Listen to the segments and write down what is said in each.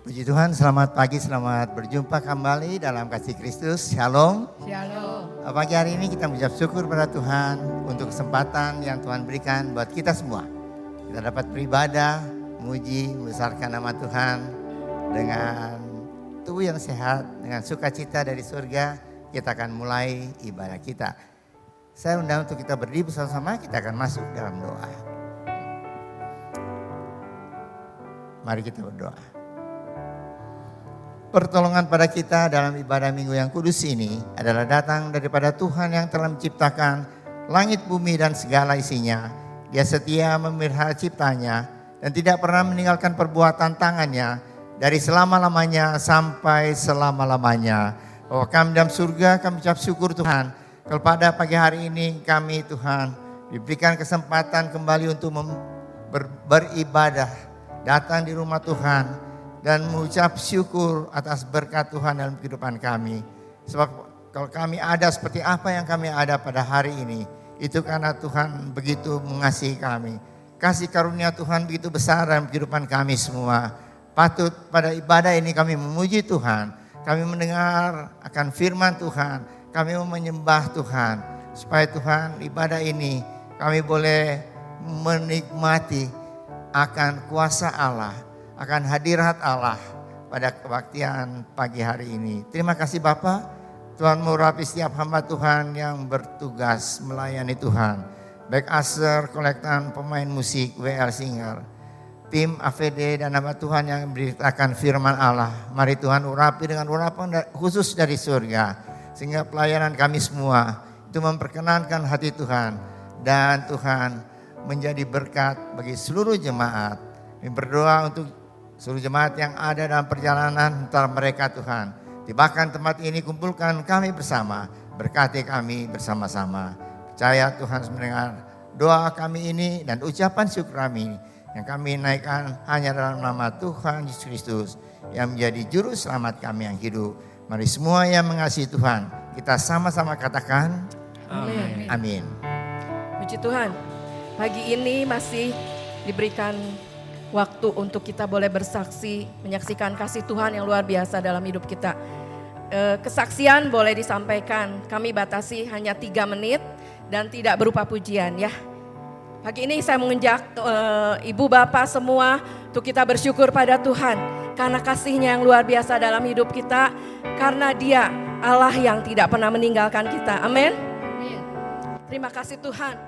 Puji Tuhan, selamat pagi, selamat berjumpa kembali dalam kasih Kristus. Shalom. Shalom. Pagi hari ini kita mengucap syukur pada Tuhan untuk kesempatan yang Tuhan berikan buat kita semua. Kita dapat beribadah, memuji, membesarkan nama Tuhan dengan tubuh yang sehat, dengan sukacita dari surga. Kita akan mulai ibadah kita. Saya undang untuk kita berdiri bersama-sama, kita akan masuk dalam doa. Mari kita berdoa. Pertolongan pada kita dalam ibadah minggu yang kudus ini adalah datang daripada Tuhan yang telah menciptakan langit, bumi dan segala isinya. Dia setia memelihara ciptanya dan tidak pernah meninggalkan perbuatan tangannya dari selama-lamanya sampai selama-lamanya. Bahwa kami dalam surga kami ucap syukur Tuhan. Kepada pagi hari ini kami Tuhan diberikan kesempatan kembali untuk beribadah, datang di rumah Tuhan dan mengucap syukur atas berkat Tuhan dalam kehidupan kami. Sebab kalau kami ada seperti apa yang kami ada pada hari ini, itu karena Tuhan begitu mengasihi kami. Kasih karunia Tuhan begitu besar dalam kehidupan kami semua. Patut pada ibadah ini kami memuji Tuhan. Kami mendengar akan firman Tuhan. Kami mau menyembah Tuhan. Supaya Tuhan ibadah ini kami boleh menikmati akan kuasa Allah, akan hadirat Allah pada kebaktian pagi hari ini. Terima kasih Bapa, Tuhan mengurapi setiap hamba Tuhan yang bertugas melayani Tuhan. Baik Aser, kolektan, pemain musik, WL Singer, tim AVD dan hamba Tuhan yang memberitakan firman Allah. Mari Tuhan urapi dengan urapan khusus dari surga. Sehingga pelayanan kami semua itu memperkenankan hati Tuhan. Dan Tuhan menjadi berkat bagi seluruh jemaat. Kami berdoa untuk seluruh jemaat yang ada dalam perjalanan antara mereka Tuhan. Tibakan tempat ini, kumpulkan kami bersama. Berkati kami bersama-sama. Percaya Tuhan mendengar doa kami ini dan ucapan syukur kami yang kami naikkan hanya dalam nama Tuhan Yesus Kristus yang menjadi juru selamat kami yang hidup. Mari semua yang mengasihi Tuhan, kita sama-sama katakan Amin. Amin. Puji Tuhan, pagi ini masih diberikan waktu untuk kita boleh bersaksi, menyaksikan kasih Tuhan yang luar biasa dalam hidup kita. Kesaksian boleh disampaikan, kami batasi hanya 3 menit dan tidak berupa pujian ya. Pagi ini saya mengajak ibu bapak semua untuk kita bersyukur pada Tuhan. Karena kasih-Nya yang luar biasa dalam hidup kita. Karena Dia Allah yang tidak pernah meninggalkan kita. Amin. Terima kasih Tuhan.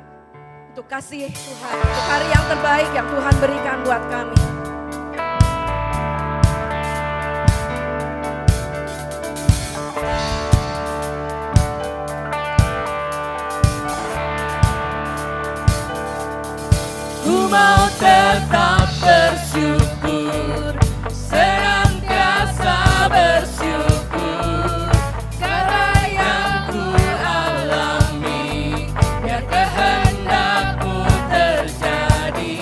Untuk kasih Tuhan, untuk hari yang terbaik yang Tuhan berikan buat kami. Ku mau tetap bersyukur, senantiasa bersyukur, karena yang ku alami, biar kehendak-Mu terjadi.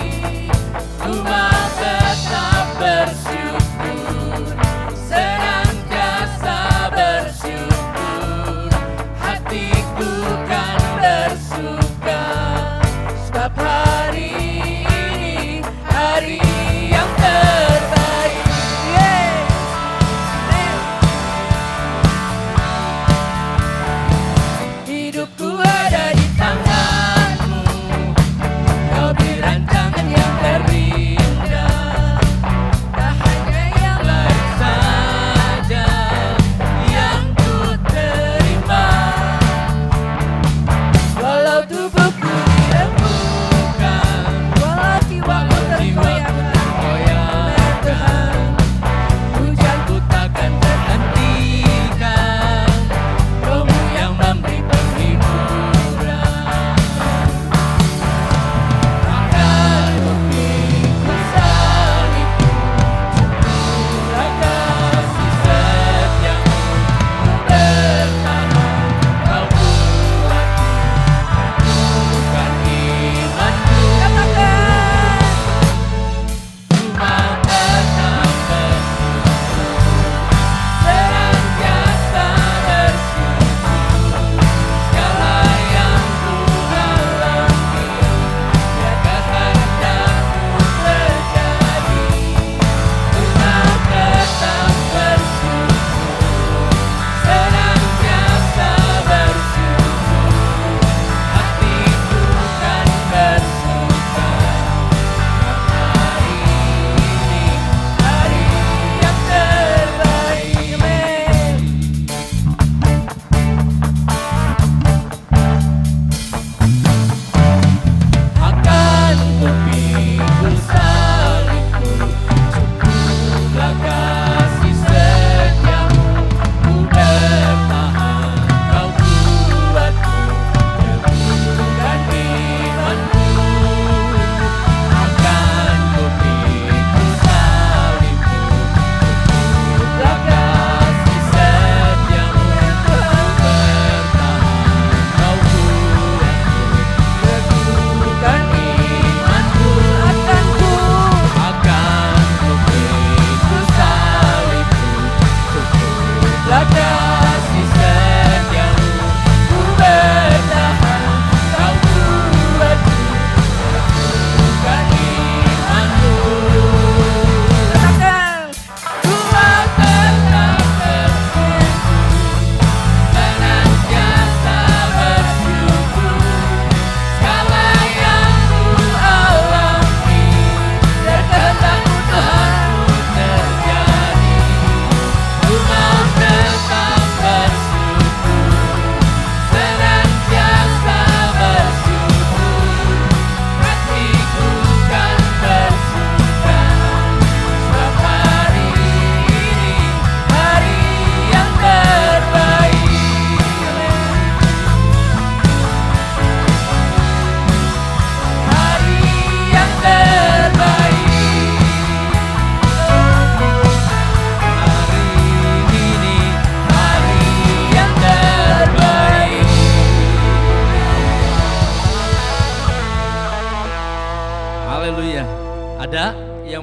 Ku mau tetap bersyukur, senantiasa bersyukur, hatiku kan bersuka. Setiap hari ini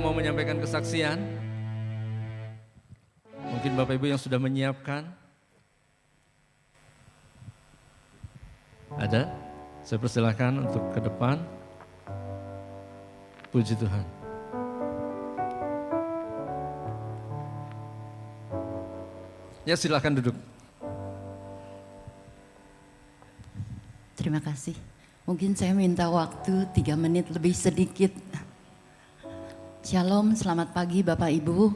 mau menyampaikan kesaksian? Mungkin Bapak Ibu yang sudah menyiapkan. Ada? Saya persilahkan untuk ke depan. Puji Tuhan. Ya, silakan duduk. Terima kasih. Mungkin saya minta waktu 3 menit lebih sedikit. Shalom, selamat pagi Bapak Ibu.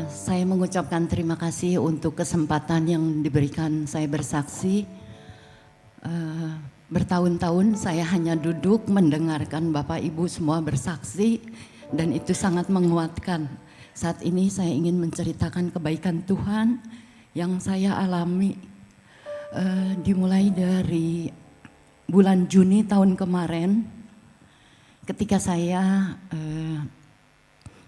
Saya mengucapkan terima kasih untuk kesempatan yang diberikan saya bersaksi. Bertahun-tahun saya hanya duduk mendengarkan Bapak Ibu semua bersaksi dan itu sangat menguatkan. Saat ini saya ingin menceritakan kebaikan Tuhan yang saya alami dimulai dari bulan Juni tahun kemarin ketika saya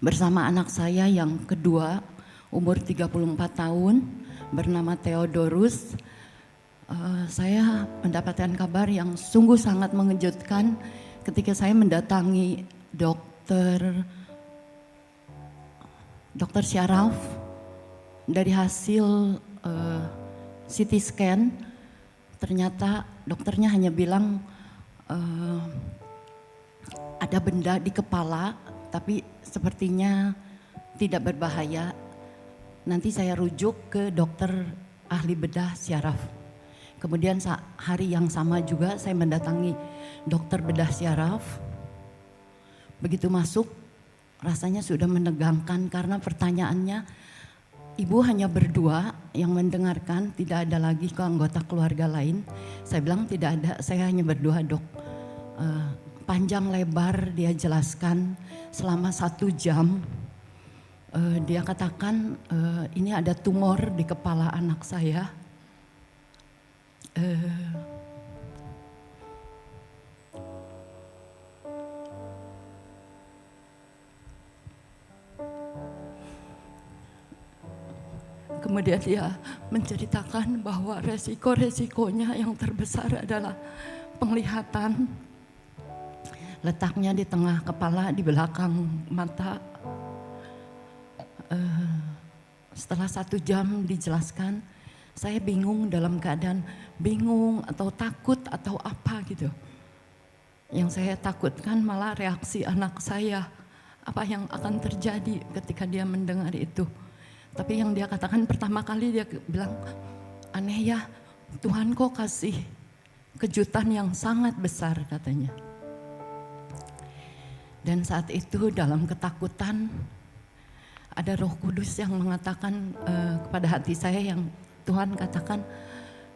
bersama anak saya yang kedua umur 34 tahun bernama Theodorus. Saya mendapatkan kabar yang sungguh sangat mengejutkan ketika saya mendatangi Dokter Syaraf. Dari hasil CT scan ternyata dokternya hanya bilang ada benda di kepala tapi sepertinya tidak berbahaya. Nanti saya rujuk ke dokter ahli bedah syaraf. Kemudian hari yang sama juga saya mendatangi dokter bedah syaraf. Begitu masuk rasanya sudah menegangkan karena pertanyaannya ibu hanya berdua yang mendengarkan, tidak ada lagi ke anggota keluarga lain. Saya bilang tidak ada, saya hanya berdua dok. Panjang lebar dia jelaskan selama 1 jam. Dia katakan ini ada tumor di kepala anak saya. Kemudian dia menceritakan bahwa resiko-resikonya yang terbesar adalah penglihatan. Letaknya di tengah kepala, di belakang mata. Setelah 1 jam dijelaskan, saya bingung, dalam keadaan bingung atau takut atau apa gitu. Yang saya takutkan malah reaksi anak saya. Apa yang akan terjadi ketika dia mendengar itu. Tapi yang dia katakan pertama kali dia bilang, aneh ya, Tuhan kok kasih kejutan yang sangat besar katanya. Dan saat itu dalam ketakutan ada Roh Kudus yang mengatakan kepada hati saya yang Tuhan katakan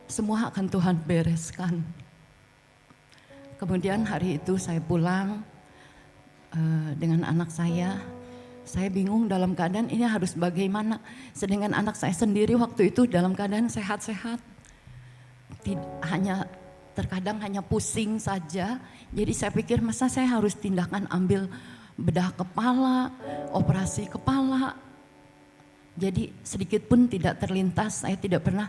semua akan Tuhan bereskan. Kemudian hari itu saya pulang dengan anak saya. Saya bingung dalam keadaan ini harus bagaimana. Sedangkan anak saya sendiri waktu itu dalam keadaan sehat-sehat. Terkadang hanya pusing saja. Jadi saya pikir masa saya harus tindakan ambil bedah kepala, operasi kepala. Jadi sedikit pun tidak terlintas, saya tidak pernah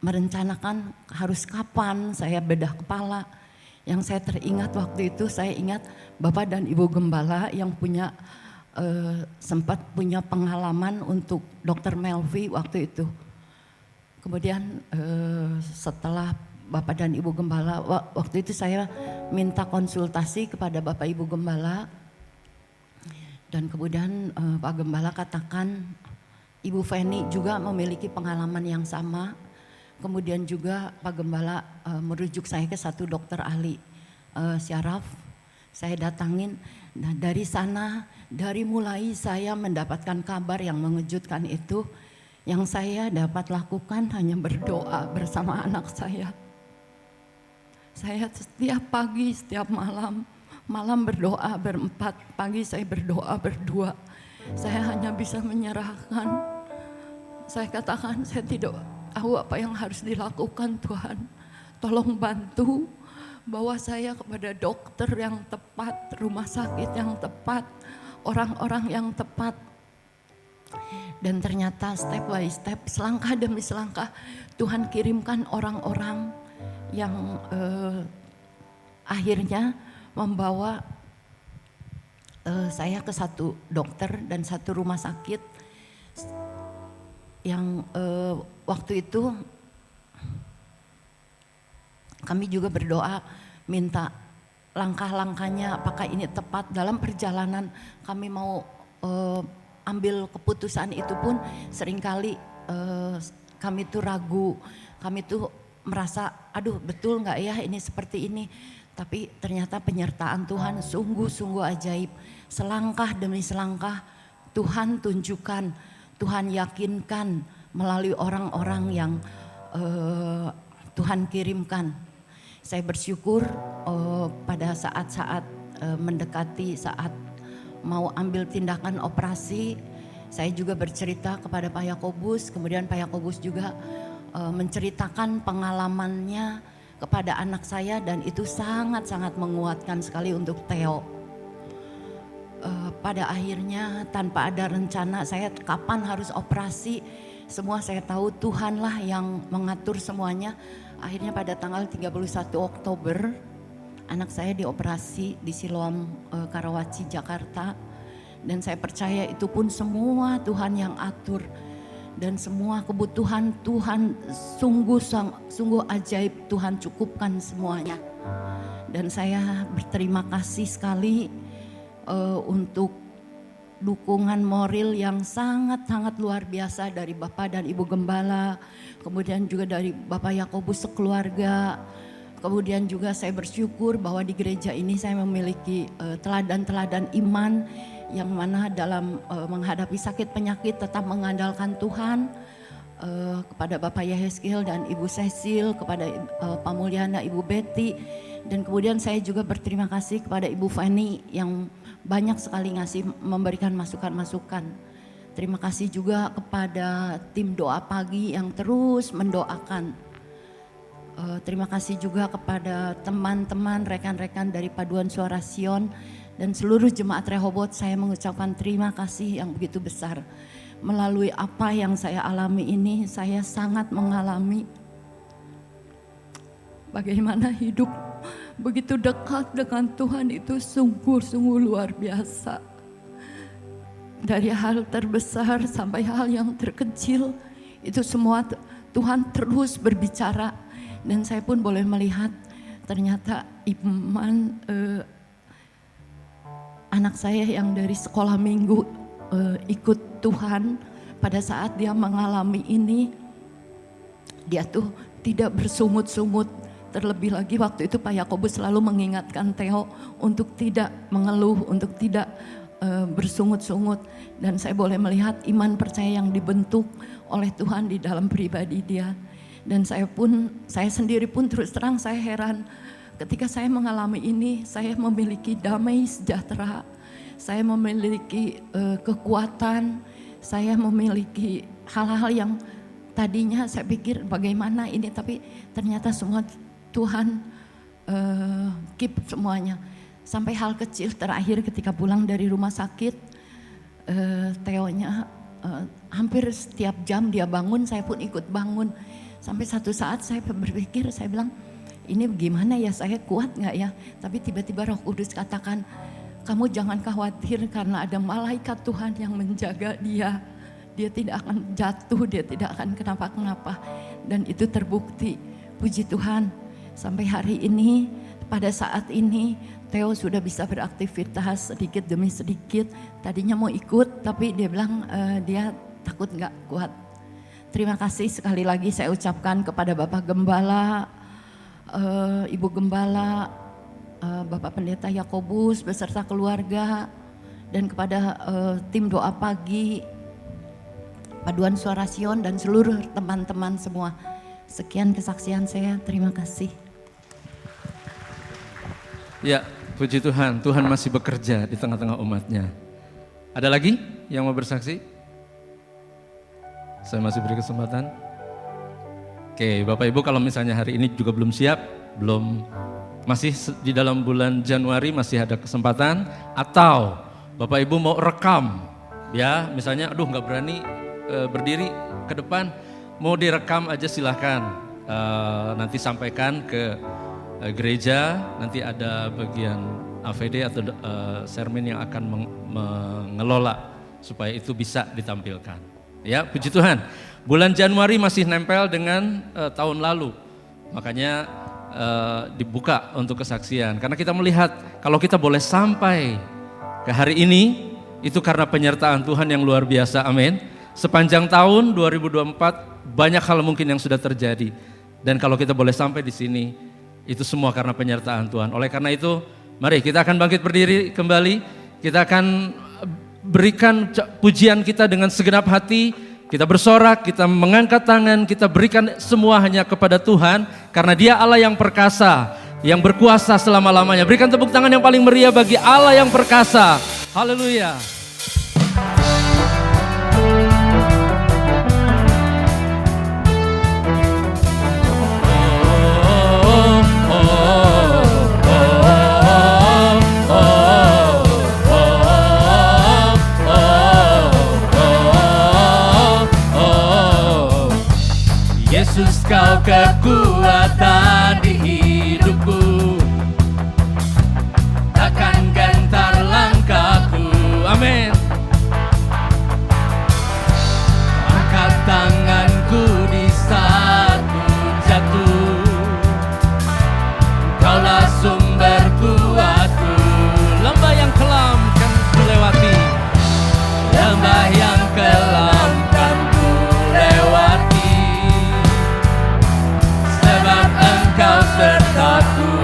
merencanakan harus kapan saya bedah kepala. Yang saya teringat waktu itu, saya ingat Bapak dan Ibu Gembala yang sempat punya pengalaman untuk Dr. Melvi waktu itu. Kemudian setelah Bapak dan Ibu Gembala, waktu itu saya minta konsultasi kepada Bapak Ibu Gembala. Dan kemudian Pak Gembala katakan Ibu Feni juga memiliki pengalaman yang sama. Kemudian juga Pak Gembala merujuk saya ke satu dokter ahli syaraf. Saya datangin. Nah dari sana, dari mulai saya mendapatkan kabar yang mengejutkan itu, yang saya dapat lakukan hanya berdoa bersama anak saya. Saya setiap pagi, setiap malam berdoa berempat, pagi saya berdoa berdua. Saya hanya bisa menyerahkan. Saya katakan saya tidak tahu apa yang harus dilakukan Tuhan. Tolong bantu bawa saya kepada dokter yang tepat, rumah sakit yang tepat, orang-orang yang tepat. Dan ternyata step by step, selangkah demi selangkah Tuhan kirimkan orang-orang yang akhirnya membawa saya ke satu dokter dan satu rumah sakit yang waktu itu kami juga berdoa minta langkah-langkahnya apakah ini tepat dalam perjalanan kami mau ambil keputusan itu pun seringkali kami tuh ragu, kami tuh merasa aduh betul nggak ya ini seperti ini, tapi ternyata penyertaan Tuhan sungguh-sungguh ajaib, selangkah demi selangkah Tuhan tunjukkan, Tuhan yakinkan melalui orang-orang yang Tuhan kirimkan. Saya bersyukur pada saat-saat mendekati saat mau ambil tindakan operasi, saya juga bercerita kepada Pak Yakobus, kemudian Pak Yakobus juga menceritakan pengalamannya kepada anak saya dan itu sangat-sangat menguatkan sekali untuk Theo. Pada akhirnya tanpa ada rencana saya kapan harus operasi, semua saya tahu Tuhanlah yang mengatur semuanya. Akhirnya pada tanggal 31 Oktober anak saya dioperasi di Siloam Karawaci Jakarta dan saya percaya itu pun semua Tuhan yang atur dan semua kebutuhan Tuhan sungguh ajaib Tuhan cukupkan semuanya. Dan saya berterima kasih sekali untuk dukungan moral yang sangat-sangat luar biasa dari Bapak dan Ibu Gembala, kemudian juga dari Bapak Yakobus sekeluarga. Kemudian juga saya bersyukur bahwa di gereja ini saya memiliki teladan-teladan iman yang mana dalam menghadapi sakit penyakit tetap mengandalkan Tuhan, kepada Bapak Yehezkiel dan Ibu Cecil, kepada Pak Mulyana, Ibu Betty, dan kemudian saya juga berterima kasih kepada Ibu Feni yang banyak sekali memberikan masukan-masukan. Terima kasih juga kepada tim doa pagi yang terus mendoakan. Terima kasih juga kepada teman-teman, rekan-rekan dari Paduan Suara Sion dan seluruh jemaat Rehoboth. Saya mengucapkan terima kasih yang begitu besar. Melalui apa yang saya alami ini, saya sangat mengalami bagaimana hidup begitu dekat dengan Tuhan itu sungguh-sungguh luar biasa. Dari hal terbesar sampai hal yang terkecil, itu semua Tuhan terus berbicara. Dan saya pun boleh melihat ternyata iman anak saya yang dari sekolah minggu ikut Tuhan, pada saat dia mengalami ini, dia tuh tidak bersungut-sungut. Terlebih lagi waktu itu Pak Yakobus selalu mengingatkan Theo untuk tidak mengeluh, untuk tidak bersungut-sungut. Dan saya boleh melihat iman percaya yang dibentuk oleh Tuhan di dalam pribadi dia. Dan saya sendiri pun terus terang saya heran ketika saya mengalami ini, saya memiliki damai sejahtera, saya memiliki kekuatan, saya memiliki hal-hal yang tadinya saya pikir bagaimana ini, tapi ternyata semua Tuhan keep semuanya. Sampai hal kecil terakhir ketika pulang dari rumah sakit, Theo-nya hampir setiap jam dia bangun, saya pun ikut bangun. Sampai satu saat saya berpikir, saya bilang ini gimana ya, saya kuat gak ya? Tapi tiba-tiba Roh Kudus katakan, kamu jangan khawatir karena ada malaikat Tuhan yang menjaga dia. Dia tidak akan jatuh, dia tidak akan kenapa-kenapa. Dan itu terbukti, puji Tuhan. Sampai hari ini, pada saat ini Theo sudah bisa beraktivitas sedikit demi sedikit. Tadinya mau ikut tapi dia bilang dia takut gak kuat. Terima kasih sekali lagi saya ucapkan kepada Bapak Gembala, Ibu Gembala, Bapak Pendeta Yakobus beserta keluarga, dan kepada tim doa pagi, Paduan Suara Sion dan seluruh teman-teman semua. Sekian kesaksian saya, terima kasih. Ya, puji Tuhan, Tuhan masih bekerja di tengah-tengah umatnya. Ada lagi yang mau bersaksi? Saya masih beri kesempatan. Oke, Bapak Ibu kalau misalnya hari ini juga belum siap, masih di dalam bulan Januari masih ada kesempatan, atau Bapak Ibu mau rekam, ya misalnya aduh nggak berani berdiri ke depan, mau direkam aja silahkan, nanti sampaikan ke gereja, nanti ada bagian AVD atau Sermin yang akan mengelola supaya itu bisa ditampilkan. Ya, puji Tuhan. Bulan Januari masih nempel dengan tahun lalu. Makanya dibuka untuk kesaksian. Karena kita melihat kalau kita boleh sampai ke hari ini, itu karena penyertaan Tuhan yang luar biasa. Amin. Sepanjang tahun 2024 banyak hal mungkin yang sudah terjadi. Dan kalau kita boleh sampai di sini, itu semua karena penyertaan Tuhan. Oleh karena itu, mari kita akan bangkit berdiri kembali. Kita akan berikan pujian kita dengan segenap hati. Kita bersorak, kita mengangkat tangan, kita berikan semua hanya kepada Tuhan. Karena Dia Allah yang perkasa, yang berkuasa selama-lamanya. Berikan tepuk tangan yang paling meriah bagi Allah yang perkasa. Haleluya. Yesus, Kau kekuatan di hidupku, takkan gentar langkahku. Amin. Angkat tanganku di saat ku jatuh, Kaulah sumber kuatku. Lembah yang kelam kan ku lewati, lembah yang kelam kan ku lewati, sebab Engkau sertaku.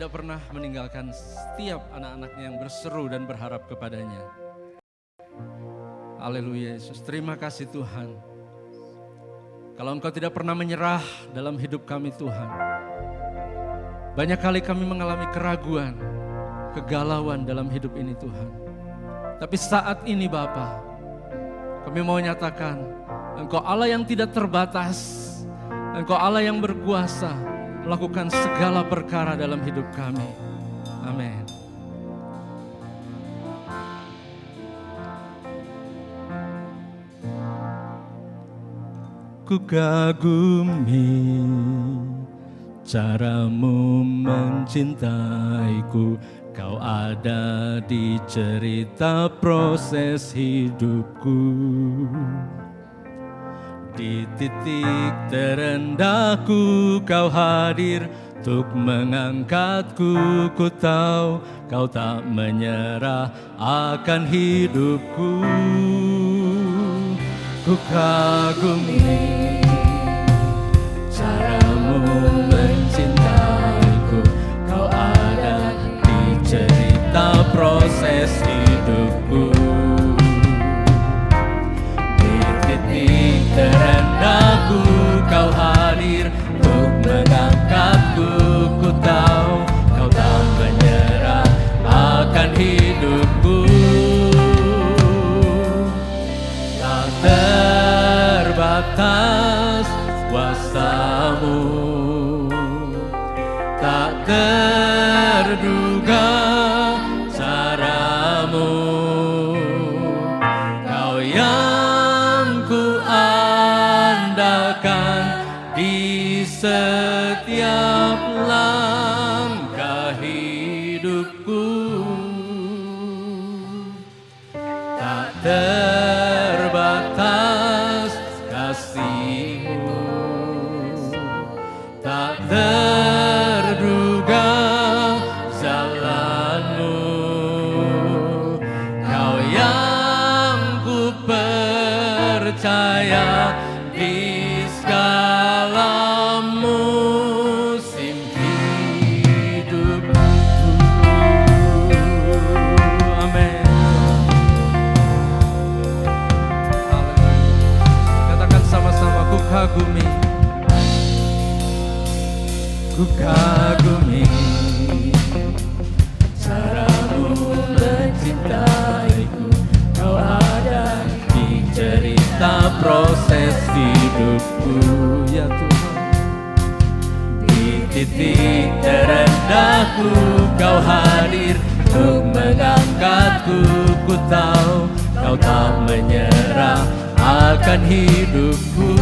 tidak pernah meninggalkan setiap anak-anaknya yang berseru dan berharap kepadanya. Haleluya Yesus, terima kasih Tuhan. Kalau Engkau tidak pernah menyerah dalam hidup kami Tuhan. Banyak kali kami mengalami keraguan, kegalauan dalam hidup ini Tuhan. Tapi saat ini Bapa, kami mau nyatakan, Engkau Allah yang tidak terbatas, Engkau Allah yang berkuasa melakukan segala perkara dalam hidup kami. Amin. Ku kagumi caramu mencintaiku, kau ada di cerita proses hidupku. Di titik terendahku kau hadir untuk mengangkatku. Ku tahu kau tak menyerah akan hidupku. Ku kagumi caramu mencintaiku, kau ada di cerita proses hidupku. Di titik terendahku kau hadir untuk mengangkatku. Ku tahu kau tak menyerah akan hidupku. Terbatas kuasamu, tak terduga caramu. Kau yang ku andalkan di setiap langkah hidupku. Tak terbatas kasih-Mu, tak terduga jalan-Mu. Kau yang ku percaya di segala musim hidupku. Amin. Katakan sama-sama, ku kagumi, ku kagumi caramu mencintaiku, kau ada di cerita proses hidupku. Ya Tuhan, di titik terendahku kau hadir untuk mengangkatku. Ku tahu kau tak menyerah akan hidupku.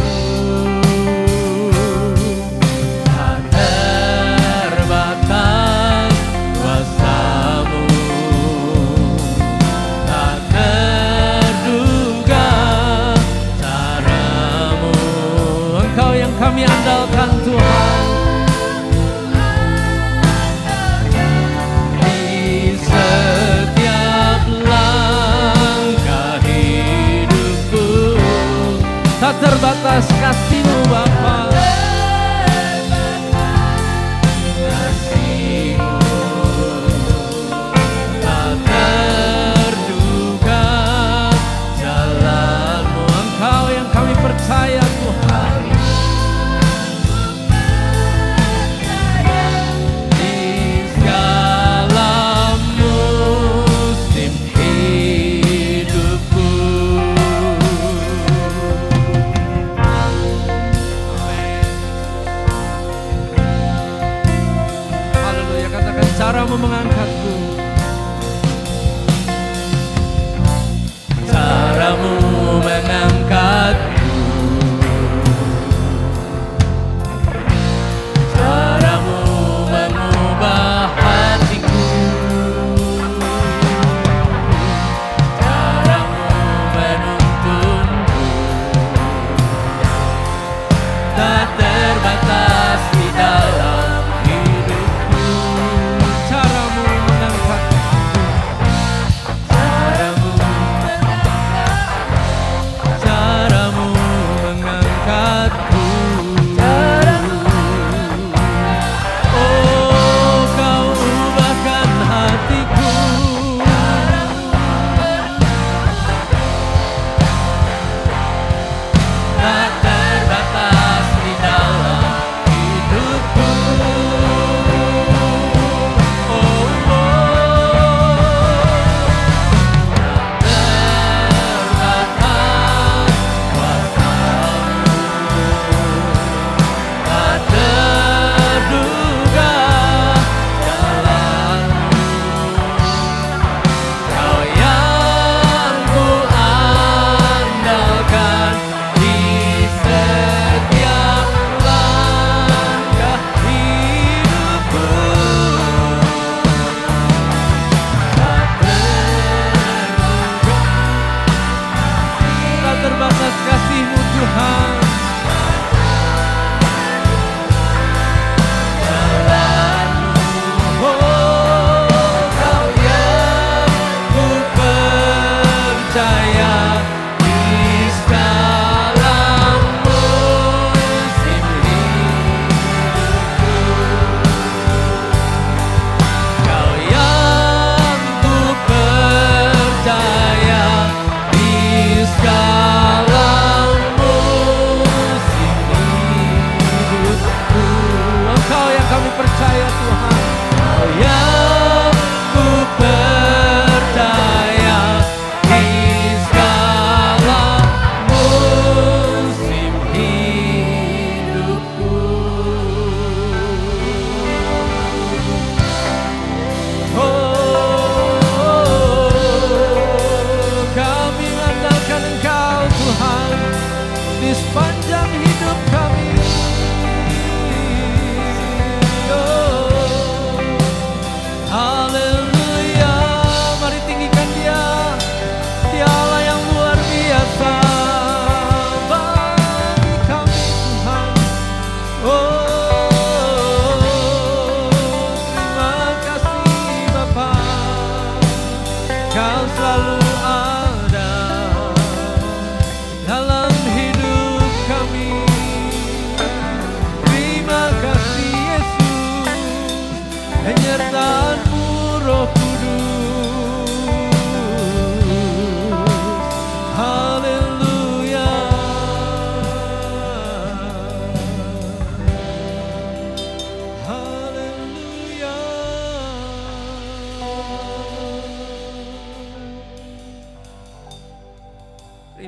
Tak terbatas kuasa-Mu, tak terduga cara-Mu. Engkau yang kami andalkan Tuhan. Di setiap langkah hidupku, tak terbatas kasih-Mu Bapa. Kasih-Mu tak terduga jalan-Mu. Engkau yang kami percaya Tuhan. Di segala musim hidupku.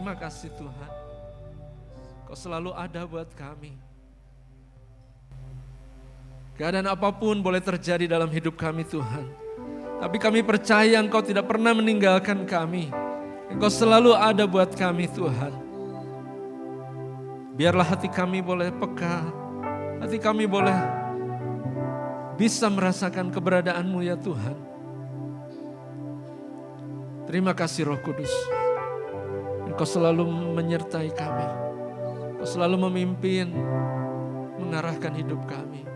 Terima kasih Tuhan. Kau selalu ada buat kami. Keadaan apapun boleh terjadi dalam hidup kami Tuhan. Tapi kami percaya Engkau tidak pernah meninggalkan kami. Engkau selalu ada buat kami Tuhan. Biarlah hati kami boleh peka. Hati kami boleh bisa merasakan keberadaan-Mu ya Tuhan. Terima kasih Roh Kudus. Engkau selalu menyertai kami. Engkau selalu memimpin, mengarahkan hidup kami.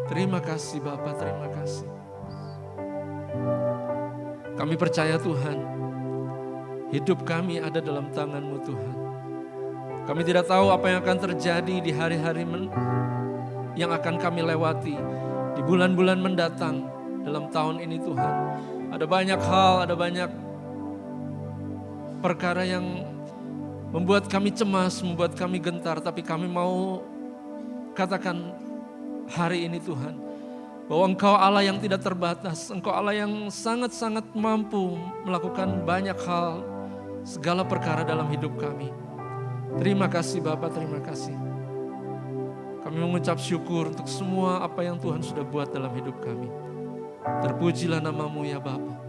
Terima kasih Bapa, terima kasih. Kami percaya Tuhan, hidup kami ada dalam tangan-Mu Tuhan. Kami tidak tahu apa yang akan terjadi di hari-hari yang akan kami lewati, di bulan-bulan mendatang dalam tahun ini Tuhan. Ada banyak hal, ada banyak perkara yang membuat kami cemas, membuat kami gentar, tapi kami mau katakan hari ini Tuhan, bahwa Engkau Allah yang tidak terbatas, Engkau Allah yang sangat-sangat mampu melakukan banyak hal, segala perkara dalam hidup kami. Terima kasih Bapa, terima kasih. Kami mengucap syukur untuk semua apa yang Tuhan sudah buat dalam hidup kami. Terpujilah nama-Mu ya Bapa.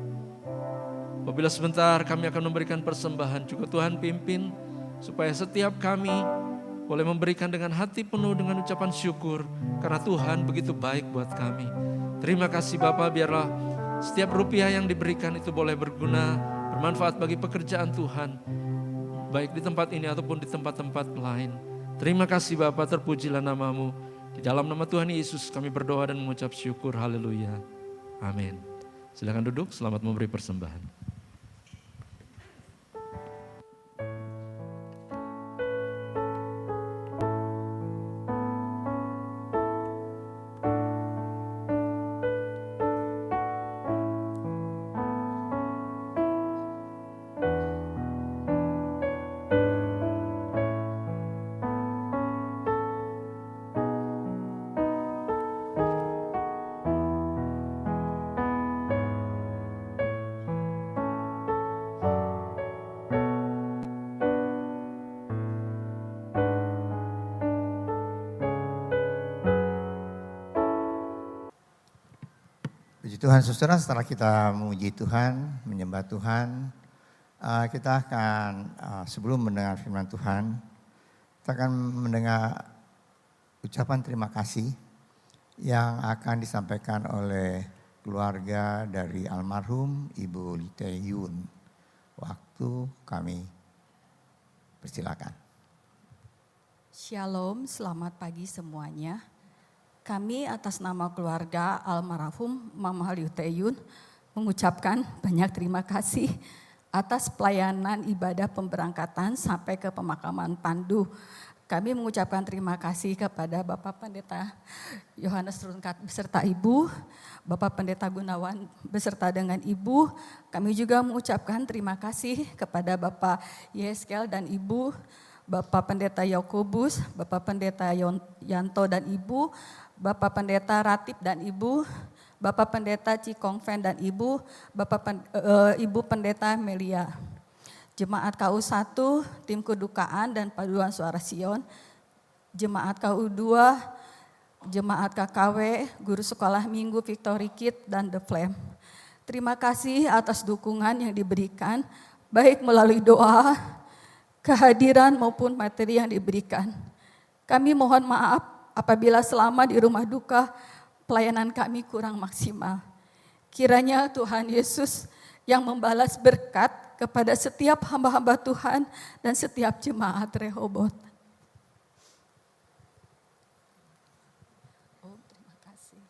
Apabila sebentar kami akan memberikan persembahan, juga Tuhan pimpin supaya setiap kami boleh memberikan dengan hati penuh dengan ucapan syukur karena Tuhan begitu baik buat kami. Terima kasih Bapa, biarlah setiap rupiah yang diberikan itu boleh berguna, bermanfaat bagi pekerjaan Tuhan, baik di tempat ini ataupun di tempat-tempat lain. Terima kasih Bapa, terpujilah nama-Mu. Di dalam nama Tuhan Yesus kami berdoa dan mengucap syukur. Haleluya. Amin. Silakan duduk, selamat memberi persembahan. Puji Tuhan, saudara, setelah kita memuji Tuhan, menyembah Tuhan, kita akan, sebelum mendengar firman Tuhan, kita akan mendengar ucapan terima kasih yang akan disampaikan oleh keluarga dari almarhum Ibu Lee Tae-yun. Waktu kami persilakan. Shalom, selamat pagi semuanya. Kami atas nama keluarga almarhum Mama Lee Tae-yun mengucapkan banyak terima kasih atas pelayanan ibadah pemberangkatan sampai ke pemakaman Pandu. Kami mengucapkan terima kasih kepada Bapak Pendeta Yohanes Runkat beserta Ibu, Bapak Pendeta Gunawan beserta dengan Ibu. Kami juga mengucapkan terima kasih kepada Bapak Yeskel dan Ibu, Bapak Pendeta Yakobus, Bapak Pendeta Yanto dan Ibu, Bapak Pendeta Ratib dan Ibu, Bapak Pendeta Cikongfen dan Ibu, Ibu Pendeta Melia. Jemaat KU1, Tim Kedukaan dan Paduan Suara Sion, Jemaat KU2, Jemaat KKW, Guru Sekolah Minggu Victory Kid dan The Flame. Terima kasih atas dukungan yang diberikan, baik melalui doa, kehadiran maupun materi yang diberikan. Kami mohon maaf apabila selama di rumah duka pelayanan kami kurang maksimal. Kiranya Tuhan Yesus yang membalas berkat kepada setiap hamba-hamba Tuhan dan setiap jemaat Rehobot. Oh, terima kasih.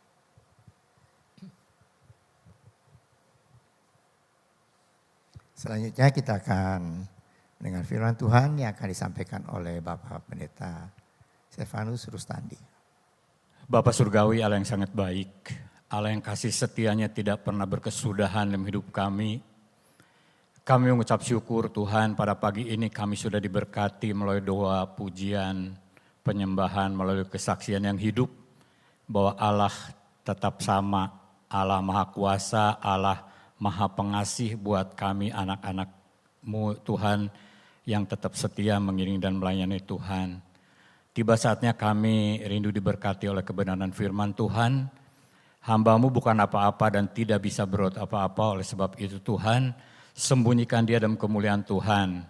Selanjutnya kita akan mendengar firman Tuhan yang akan disampaikan oleh Bapak Pendeta Stefanus Rustandi. Bapa Surgawi, Allah yang sangat baik, Allah yang kasih setianya tidak pernah berkesudahan dalam hidup kami. Kami mengucap syukur Tuhan, pada pagi ini kami sudah diberkati melalui doa, pujian, penyembahan, melalui kesaksian yang hidup, bahwa Allah tetap sama, Allah Maha Kuasa, Allah Maha Pengasih buat kami anak-anak-Mu Tuhan, yang tetap setia mengiring dan melayani Tuhan. Tiba saatnya kami rindu diberkati oleh kebenaran firman Tuhan. Hamba-Mu bukan apa-apa dan tidak bisa berbuat apa-apa, oleh sebab itu Tuhan, sembunyikan dia dalam kemuliaan Tuhan.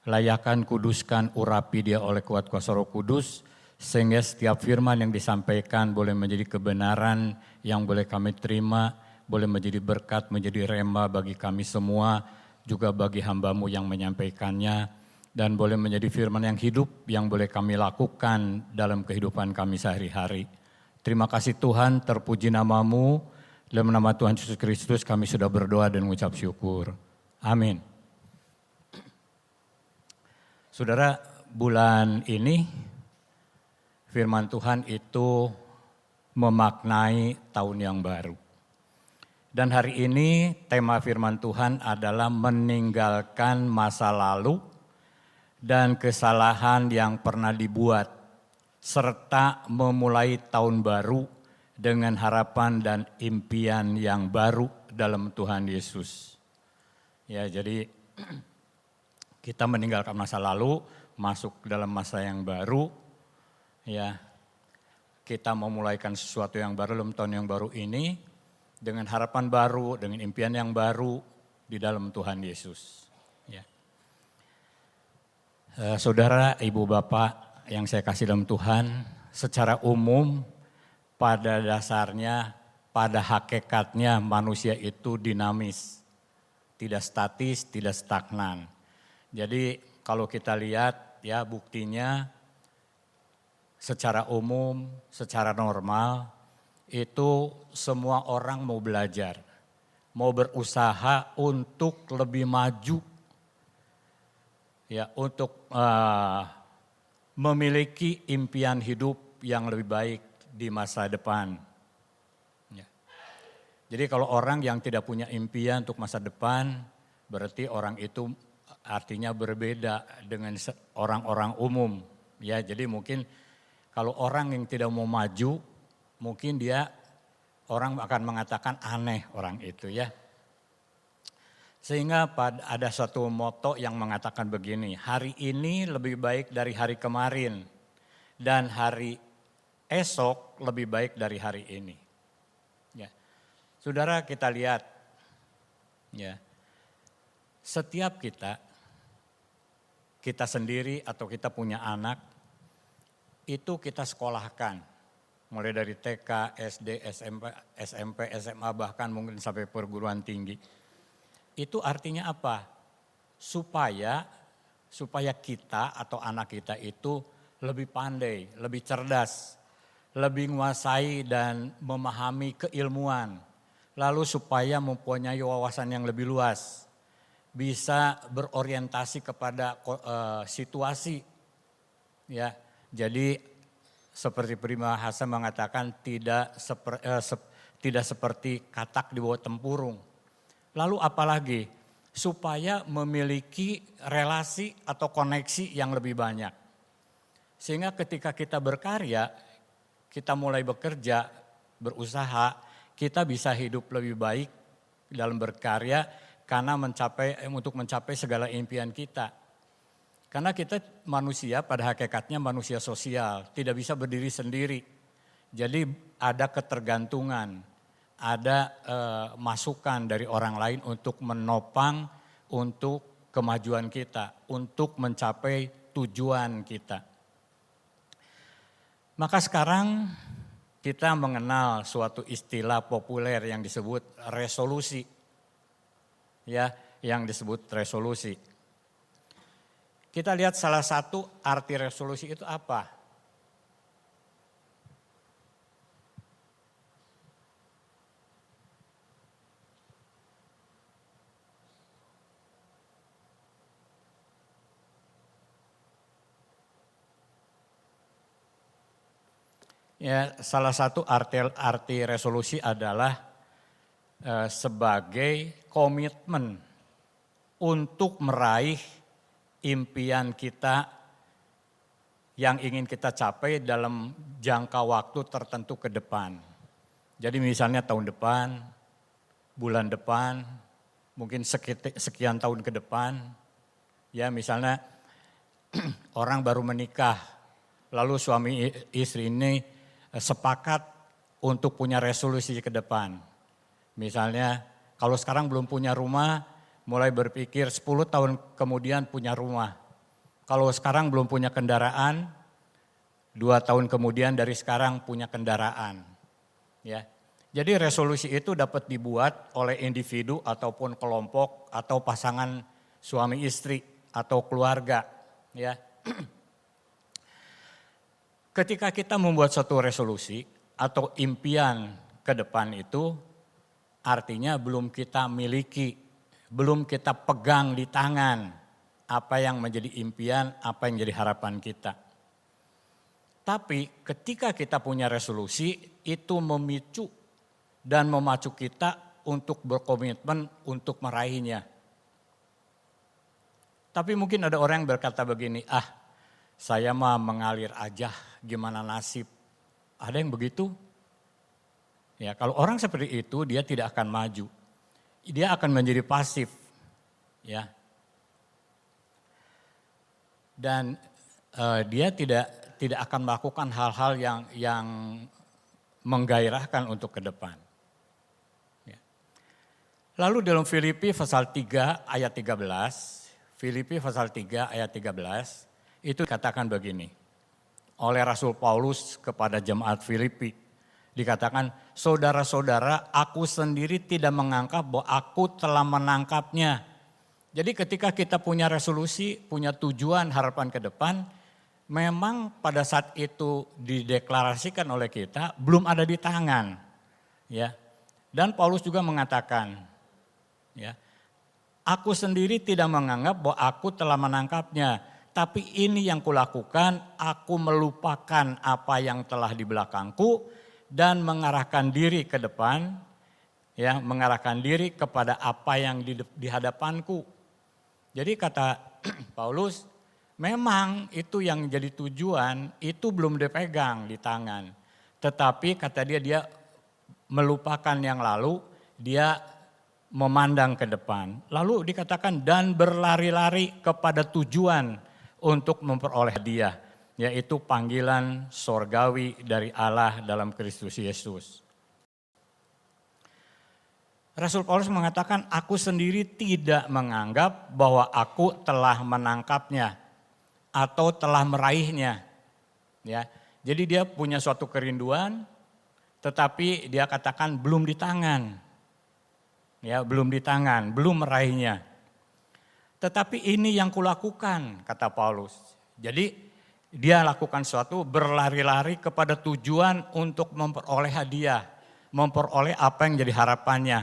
Layakan, kuduskan, urapi dia oleh kuat kuasa Roh Kudus, sehingga setiap firman yang disampaikan boleh menjadi kebenaran yang boleh kami terima, boleh menjadi berkat, menjadi rema bagi kami semua, juga bagi hamba-Mu yang menyampaikannya, dan boleh menjadi firman yang hidup yang boleh kami lakukan dalam kehidupan kami sehari-hari. Terima kasih Tuhan, terpuji nama-Mu, dalam nama Tuhan Yesus Kristus kami sudah berdoa dan mengucap syukur. Amin. Saudara, bulan ini firman Tuhan itu memaknai tahun yang baru. Dan hari ini tema firman Tuhan adalah meninggalkan masa lalu dan kesalahan yang pernah dibuat, serta memulai tahun baru dengan harapan dan impian yang baru dalam Tuhan Yesus. Ya, jadi kita meninggalkan masa lalu, masuk dalam masa yang baru. Ya, kita memulaikan sesuatu yang baru dalam tahun yang baru ini, dengan harapan baru, dengan impian yang baru di dalam Tuhan Yesus. Ya. Saudara, ibu, bapak yang saya kasih dalam Tuhan, secara umum pada dasarnya, pada hakikatnya manusia itu dinamis. Tidak statis, tidak stagnan. Jadi kalau kita lihat ya buktinya secara umum, secara normal, itu semua orang mau belajar, mau berusaha untuk lebih maju, ya, untuk memiliki impian hidup yang lebih baik di masa depan. Ya. Jadi kalau orang yang tidak punya impian untuk masa depan, berarti orang itu artinya berbeda dengan orang-orang umum. Ya, jadi mungkin kalau orang yang tidak mau maju, mungkin orang akan mengatakan aneh orang itu ya. Sehingga ada satu moto yang mengatakan begini, hari ini lebih baik dari hari kemarin dan hari esok lebih baik dari hari ini. Ya. Saudara, kita lihat ya. Setiap kita sendiri atau kita punya anak itu kita sekolahkan. Mulai dari TK, SD, SMP, SMA, bahkan mungkin sampai perguruan tinggi. Itu artinya apa? Supaya kita atau anak kita itu lebih pandai, lebih cerdas, lebih menguasai dan memahami keilmuan. Lalu supaya mempunyai wawasan yang lebih luas. Bisa berorientasi kepada situasi. Ya, jadi seperti peribahasa mengatakan tidak seperti katak di bawah tempurung. Lalu apalagi? Supaya memiliki relasi atau koneksi yang lebih banyak. Sehingga ketika kita berkarya, kita mulai bekerja, berusaha, kita bisa hidup lebih baik dalam berkarya karena untuk mencapai segala impian kita. Karena kita manusia pada hakikatnya manusia sosial, tidak bisa berdiri sendiri. Jadi ada ketergantungan, ada masukan dari orang lain untuk menopang untuk kemajuan kita, untuk mencapai tujuan kita. Maka sekarang kita mengenal suatu istilah populer yang disebut resolusi. Ya, yang disebut resolusi. Kita lihat salah satu arti resolusi itu apa? Ya, salah satu arti resolusi adalah sebagai komitmen untuk meraih impian kita yang ingin kita capai dalam jangka waktu tertentu ke depan. Jadi misalnya tahun depan, bulan depan, mungkin sekian tahun ke depan. Ya, misalnya orang baru menikah, lalu suami istri ini sepakat untuk punya resolusi ke depan. Misalnya kalau sekarang belum punya rumah, mulai berpikir 10 tahun kemudian punya rumah. Kalau sekarang belum punya kendaraan, 2 tahun kemudian dari sekarang punya kendaraan. Ya. Jadi resolusi itu dapat dibuat oleh individu ataupun kelompok atau pasangan suami istri atau keluarga. Ya. Ketika kita membuat suatu resolusi atau impian ke depan itu, artinya belum kita miliki, belum kita pegang di tangan apa yang menjadi impian, apa yang jadi harapan kita. Tapi ketika kita punya resolusi, itu memicu dan memacu kita untuk berkomitmen untuk meraihnya. Tapi mungkin ada orang yang berkata begini, saya mah mengalir aja, gimana nasib. Ada yang begitu? Ya, kalau orang seperti itu dia tidak akan maju. Dia akan menjadi pasif. Ya. Dan dia tidak akan melakukan hal-hal yang menggairahkan untuk ke depan. Ya. Lalu dalam Filipi pasal 3 ayat 13, Filipi pasal 3 ayat 13, itu dikatakan begini, oleh Rasul Paulus kepada jemaat Filipi, dikatakan, saudara-saudara, aku sendiri tidak menganggap bahwa aku telah menangkapnya. Jadi ketika kita punya resolusi, punya tujuan, harapan ke depan, memang pada saat itu dideklarasikan oleh kita, belum ada di tangan. Ya. Dan Paulus juga mengatakan, ya, aku sendiri tidak menganggap bahwa aku telah menangkapnya. Tapi ini yang kulakukan, aku melupakan apa yang telah di belakangku dan mengarahkan diri ke depan, ya, mengarahkan diri kepada apa yang di hadapanku. Jadi kata Paulus, memang itu yang jadi tujuan, itu belum dipegang di tangan. Tetapi kata dia melupakan yang lalu, dia memandang ke depan. Lalu dikatakan dan berlari-lari kepada tujuan untuk memperoleh hadiah, yaitu panggilan sorgawi dari Allah dalam Kristus Yesus. Rasul Paulus mengatakan, aku sendiri tidak menganggap bahwa aku telah menangkapnya atau telah meraihnya. Ya, jadi dia punya suatu kerinduan, tetapi dia katakan belum di tangan. Ya, belum di tangan, belum meraihnya. Tetapi ini yang kulakukan, kata Paulus. Jadi dia lakukan sesuatu, berlari-lari kepada tujuan untuk memperoleh hadiah, memperoleh apa yang jadi harapannya.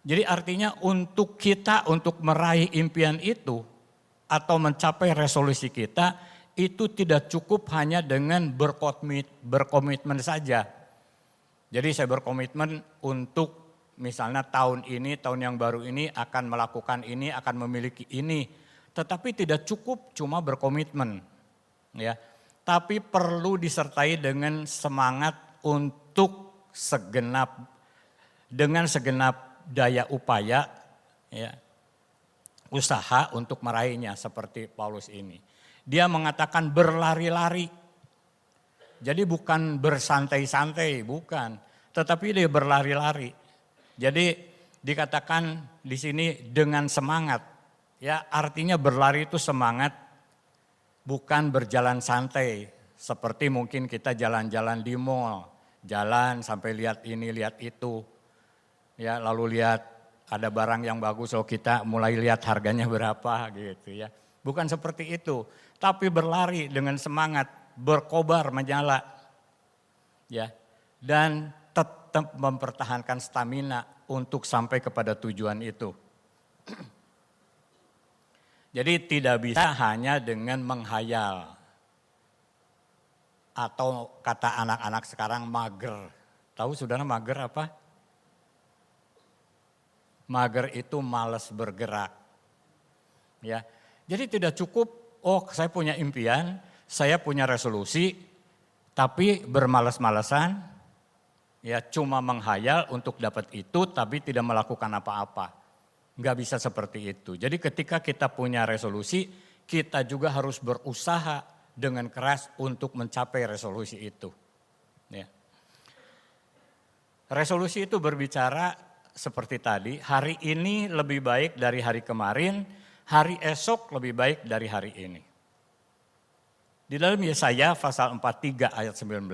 Jadi artinya untuk kita, untuk meraih impian itu atau mencapai resolusi kita, itu tidak cukup hanya dengan berkomitmen saja. Jadi saya berkomitmen untuk misalnya tahun ini, tahun yang baru ini akan melakukan ini, akan memiliki ini. Tetapi tidak cukup cuma berkomitmen. Ya. Tapi perlu disertai dengan semangat untuk dengan segenap daya upaya, ya, usaha untuk meraihnya seperti Paulus ini. Dia mengatakan berlari-lari. Jadi bukan bersantai-santai, bukan. Tetapi dia berlari-lari. Jadi dikatakan di sini dengan semangat, ya artinya berlari itu semangat, bukan berjalan santai. Seperti mungkin kita jalan-jalan di mall, jalan sampai lihat ini, lihat itu, ya lalu lihat ada barang yang bagus, lalu kita mulai lihat harganya berapa gitu ya. Bukan seperti itu, tapi berlari dengan semangat, berkobar menyala, ya dan tetap mempertahankan stamina untuk sampai kepada tujuan itu. Jadi tidak bisa hanya dengan menghayal. Atau kata anak-anak sekarang mager. Tahu saudara mager apa? Mager itu malas bergerak. Ya. Jadi tidak cukup, saya punya impian, saya punya resolusi, tapi bermalas-malasan. Ya cuma menghayal untuk dapat itu tapi tidak melakukan apa-apa. Nggak bisa seperti itu. Jadi ketika kita punya resolusi, kita juga harus berusaha dengan keras untuk mencapai resolusi itu. Ya. Resolusi itu berbicara seperti tadi, hari ini lebih baik dari hari kemarin, hari esok lebih baik dari hari ini. Di dalam Yesaya pasal 43 ayat 19,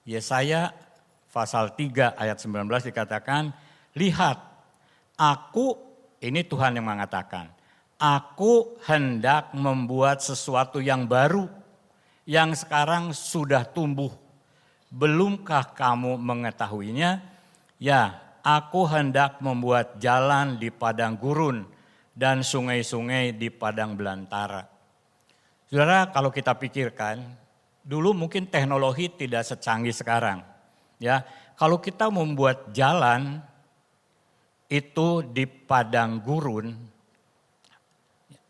Yesaya pasal 3 ayat 19 dikatakan, lihat, aku, ini Tuhan yang mengatakan, aku hendak membuat sesuatu yang baru, yang sekarang sudah tumbuh. Belumkah kamu mengetahuinya? Ya, aku hendak membuat jalan di padang gurun dan sungai-sungai di padang belantara. Saudara, kalau kita pikirkan, dulu mungkin teknologi tidak secanggih sekarang. Ya, kalau kita membuat jalan itu di padang gurun,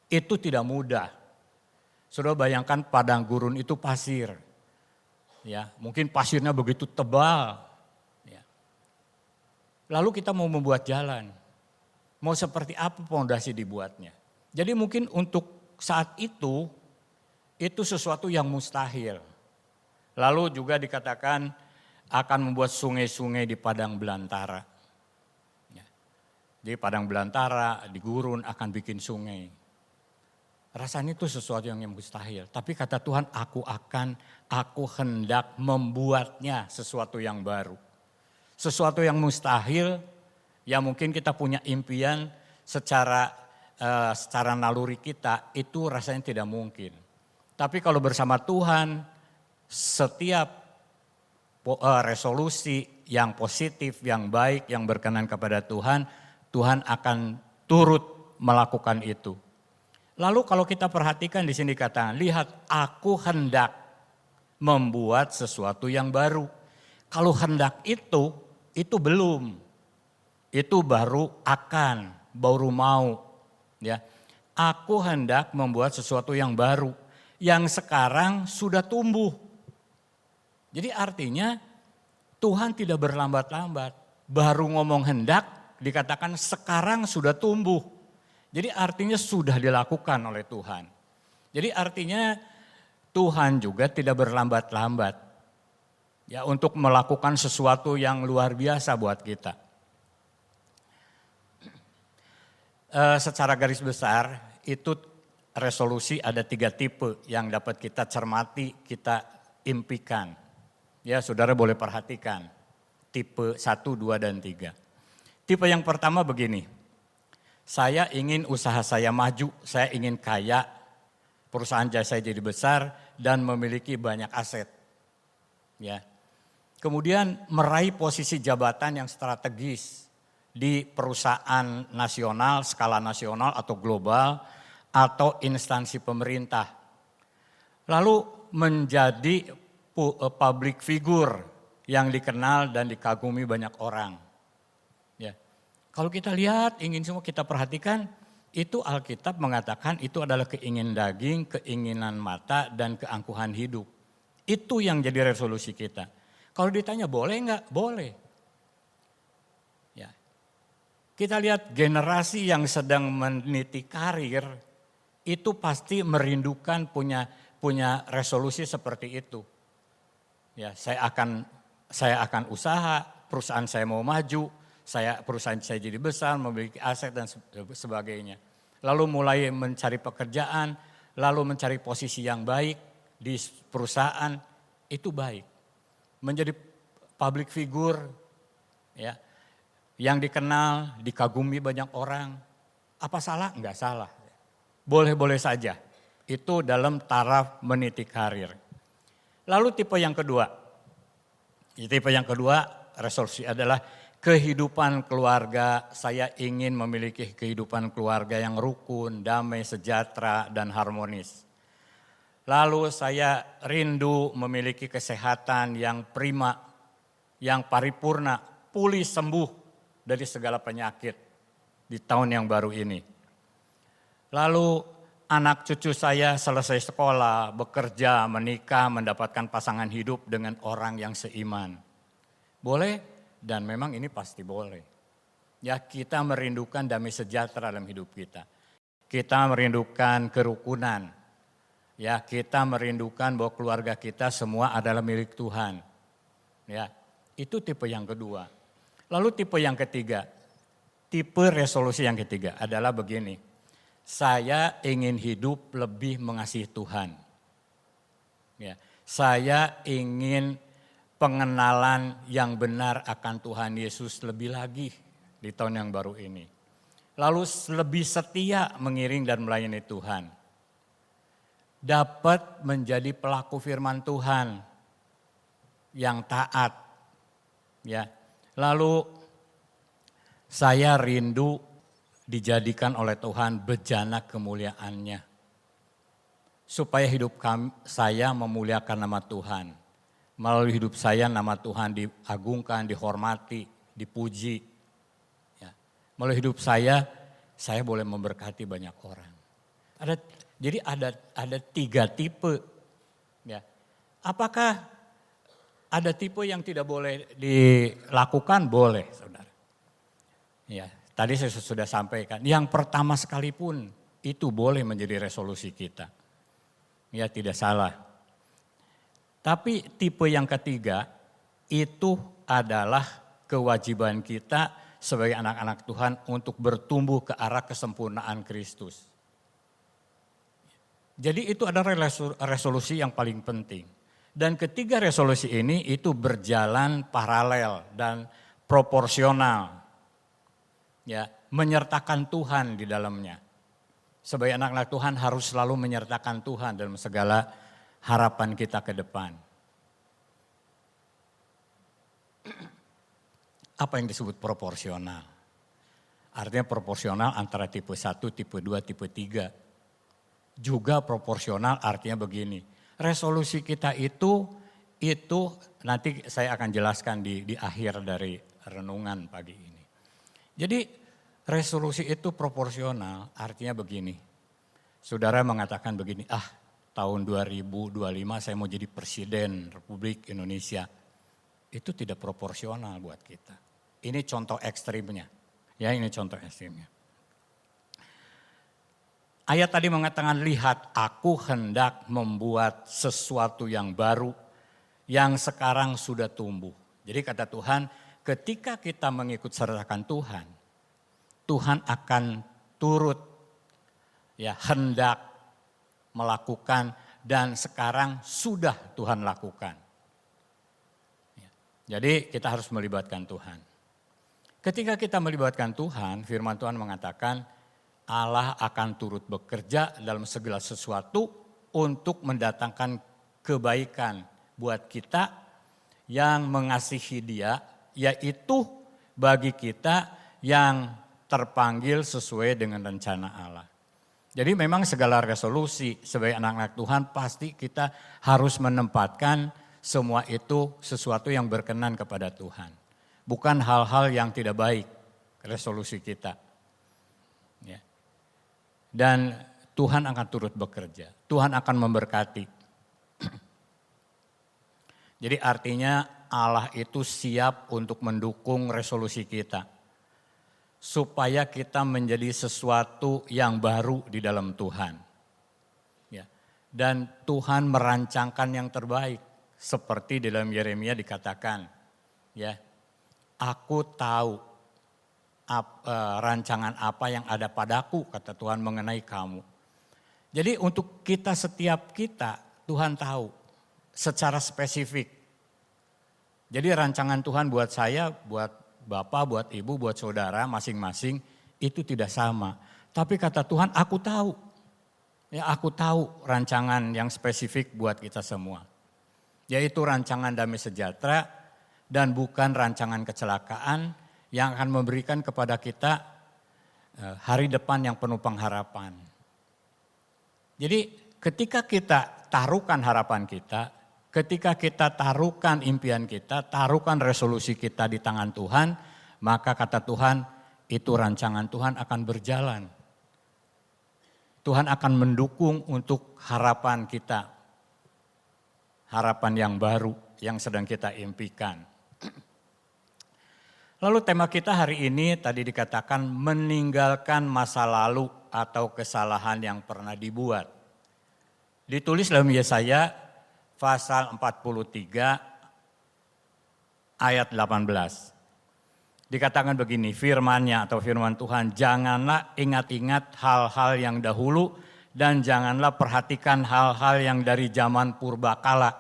itu tidak mudah. Saudara bayangkan padang gurun itu pasir. Ya, mungkin pasirnya begitu tebal. Ya. Lalu kita mau membuat jalan. Mau seperti apa fondasi dibuatnya? Jadi mungkin untuk saat itu sesuatu yang mustahil. Lalu juga dikatakan akan membuat sungai-sungai di padang belantara. Ya. Di padang belantara, di gurun akan bikin sungai. Rasanya itu sesuatu yang mustahil. Tapi kata Tuhan, aku hendak membuatnya sesuatu yang baru. Sesuatu yang mustahil, ya mungkin kita punya impian secara naluri kita, itu rasanya tidak mungkin. Tapi kalau bersama Tuhan, setiap resolusi yang positif, yang baik, yang berkenan kepada Tuhan, Tuhan akan turut melakukan itu. Lalu kalau kita perhatikan di sini katakan, lihat aku hendak membuat sesuatu yang baru. Kalau hendak itu belum. Itu baru akan, baru mau. Ya, aku hendak membuat sesuatu yang baru. Yang sekarang sudah tumbuh. Jadi artinya Tuhan tidak berlambat-lambat. Baru ngomong hendak dikatakan sekarang sudah tumbuh. Jadi artinya sudah dilakukan oleh Tuhan. Jadi artinya Tuhan juga tidak berlambat-lambat. Ya, untuk melakukan sesuatu yang luar biasa buat kita. Secara garis besar itu resolusi ada 3 tipe yang dapat kita cermati, kita impikan. Ya, saudara boleh perhatikan. Tipe 1, 2, dan 3. Tipe yang pertama begini. Saya ingin usaha saya maju, saya ingin kaya, perusahaan saya jadi besar dan memiliki banyak aset. Ya. Kemudian meraih posisi jabatan yang strategis di perusahaan nasional, skala nasional atau global atau instansi pemerintah. Lalu menjadi public figure yang dikenal dan dikagumi banyak orang. Ya. Kalau kita lihat, ingin semua kita perhatikan, itu Alkitab mengatakan itu adalah keinginan daging, keinginan mata, dan keangkuhan hidup. Itu yang jadi resolusi kita. Kalau ditanya boleh enggak? Boleh. Ya. Kita lihat generasi yang sedang meniti karir, itu pasti merindukan punya resolusi seperti itu. Ya, saya akan usaha, perusahaan saya mau maju, perusahaan saya jadi besar, memiliki aset dan sebagainya. Lalu mulai mencari pekerjaan, lalu mencari posisi yang baik di perusahaan, itu baik. Menjadi public figure, ya, yang dikenal, dikagumi banyak orang. Apa salah? Enggak salah. Boleh-boleh saja. Itu dalam taraf meniti karir. Lalu tipe yang kedua. Tipe yang kedua resolusi adalah kehidupan keluarga. Saya ingin memiliki kehidupan keluarga yang rukun, damai, sejahtera, dan harmonis. Lalu saya rindu memiliki kesehatan yang prima, yang paripurna, pulih sembuh dari segala penyakit di tahun yang baru ini. Lalu anak cucu saya selesai sekolah, bekerja, menikah, mendapatkan pasangan hidup dengan orang yang seiman. Boleh? Dan memang ini pasti boleh. Ya, kita merindukan damai sejahtera dalam hidup kita. Kita merindukan kerukunan. Ya, kita merindukan bahwa keluarga kita semua adalah milik Tuhan. Ya, itu tipe yang kedua. Lalu tipe yang ketiga, tipe resolusi yang ketiga adalah begini. Saya ingin hidup lebih mengasihi Tuhan. Ya, saya ingin pengenalan yang benar akan Tuhan Yesus lebih lagi di tahun yang baru ini. Lalu lebih setia mengiring dan melayani Tuhan. Dapat menjadi pelaku firman Tuhan yang taat. Ya. Lalu saya rindu dijadikan oleh Tuhan bejana kemuliaan-Nya. Supaya hidup saya memuliakan nama Tuhan. Melalui hidup saya nama Tuhan diagungkan, dihormati, dipuji. Ya. Melalui hidup saya boleh memberkati banyak orang. Jadi ada 3 tipe. Ya. Apakah ada tipe yang tidak boleh dilakukan? Boleh, saudara. Ya, tadi saya sudah sampaikan. Yang pertama sekalipun itu boleh menjadi resolusi kita. Ya, tidak salah. Tapi tipe yang ketiga itu adalah kewajiban kita sebagai anak-anak Tuhan untuk bertumbuh ke arah kesempurnaan Kristus. Jadi itu adalah resolusi yang paling penting. Dan ketiga resolusi ini itu berjalan paralel dan proporsional. Ya, menyertakan Tuhan di dalamnya. Sebagai anak-anak Tuhan harus selalu menyertakan Tuhan dalam segala harapan kita ke depan. Apa yang disebut proporsional? Artinya proporsional antara tipe 1, tipe 2, tipe 3. Juga proporsional artinya begini. Resolusi kita itu nanti saya akan jelaskan di akhir dari renungan pagi ini. Jadi resolusi itu proporsional artinya begini. Saudara mengatakan begini, tahun 2025 saya mau jadi Presiden Republik Indonesia. Itu tidak proporsional buat kita. Ini contoh ekstrimnya. Ya, ini contoh ekstrimnya. Ayat tadi mengatakan, lihat aku hendak membuat sesuatu yang baru yang sekarang sudah tumbuh. Jadi kata Tuhan, ketika kita mengikut sertakan Tuhan, Tuhan akan turut ya hendak melakukan dan sekarang sudah Tuhan lakukan. Jadi kita harus melibatkan Tuhan. Ketika kita melibatkan Tuhan, firman Tuhan mengatakan, Allah akan turut bekerja dalam segala sesuatu untuk mendatangkan kebaikan buat kita yang mengasihi Dia, yaitu bagi kita yang terpanggil sesuai dengan rencana Allah. Jadi memang segala resolusi sebagai anak-anak Tuhan pasti kita harus menempatkan semua itu sesuatu yang berkenan kepada Tuhan. Bukan hal-hal yang tidak baik resolusi kita. Dan Tuhan akan turut bekerja. Tuhan akan memberkati. Jadi artinya Allah itu siap untuk mendukung resolusi kita. Supaya kita menjadi sesuatu yang baru di dalam Tuhan. Ya. Dan Tuhan merancangkan yang terbaik. Seperti di dalam Yeremia dikatakan. Ya, aku tahu rancangan apa yang ada padaku, kata Tuhan mengenai kamu. Jadi untuk setiap kita, Tuhan tahu secara spesifik. Jadi rancangan Tuhan buat saya, buat Bapak, buat Ibu, buat saudara masing-masing itu tidak sama. Tapi kata Tuhan, aku tahu. Ya, aku tahu rancangan yang spesifik buat kita semua. Yaitu rancangan damai sejahtera dan bukan rancangan kecelakaan yang akan memberikan kepada kita hari depan yang penuh pengharapan. Jadi ketika kita taruhkan harapan kita, ketika kita taruhkan impian kita, taruhkan resolusi kita di tangan Tuhan, maka kata Tuhan itu rancangan Tuhan akan berjalan. Tuhan akan mendukung untuk harapan kita, harapan yang baru yang sedang kita impikan. Lalu tema kita hari ini tadi dikatakan meninggalkan masa lalu atau kesalahan yang pernah dibuat. Ditulis dalam Yesaya pasal 43 ayat 18. Dikatakan begini, firman-Nya atau firman Tuhan, janganlah ingat-ingat hal-hal yang dahulu dan janganlah perhatikan hal-hal yang dari zaman purbakala.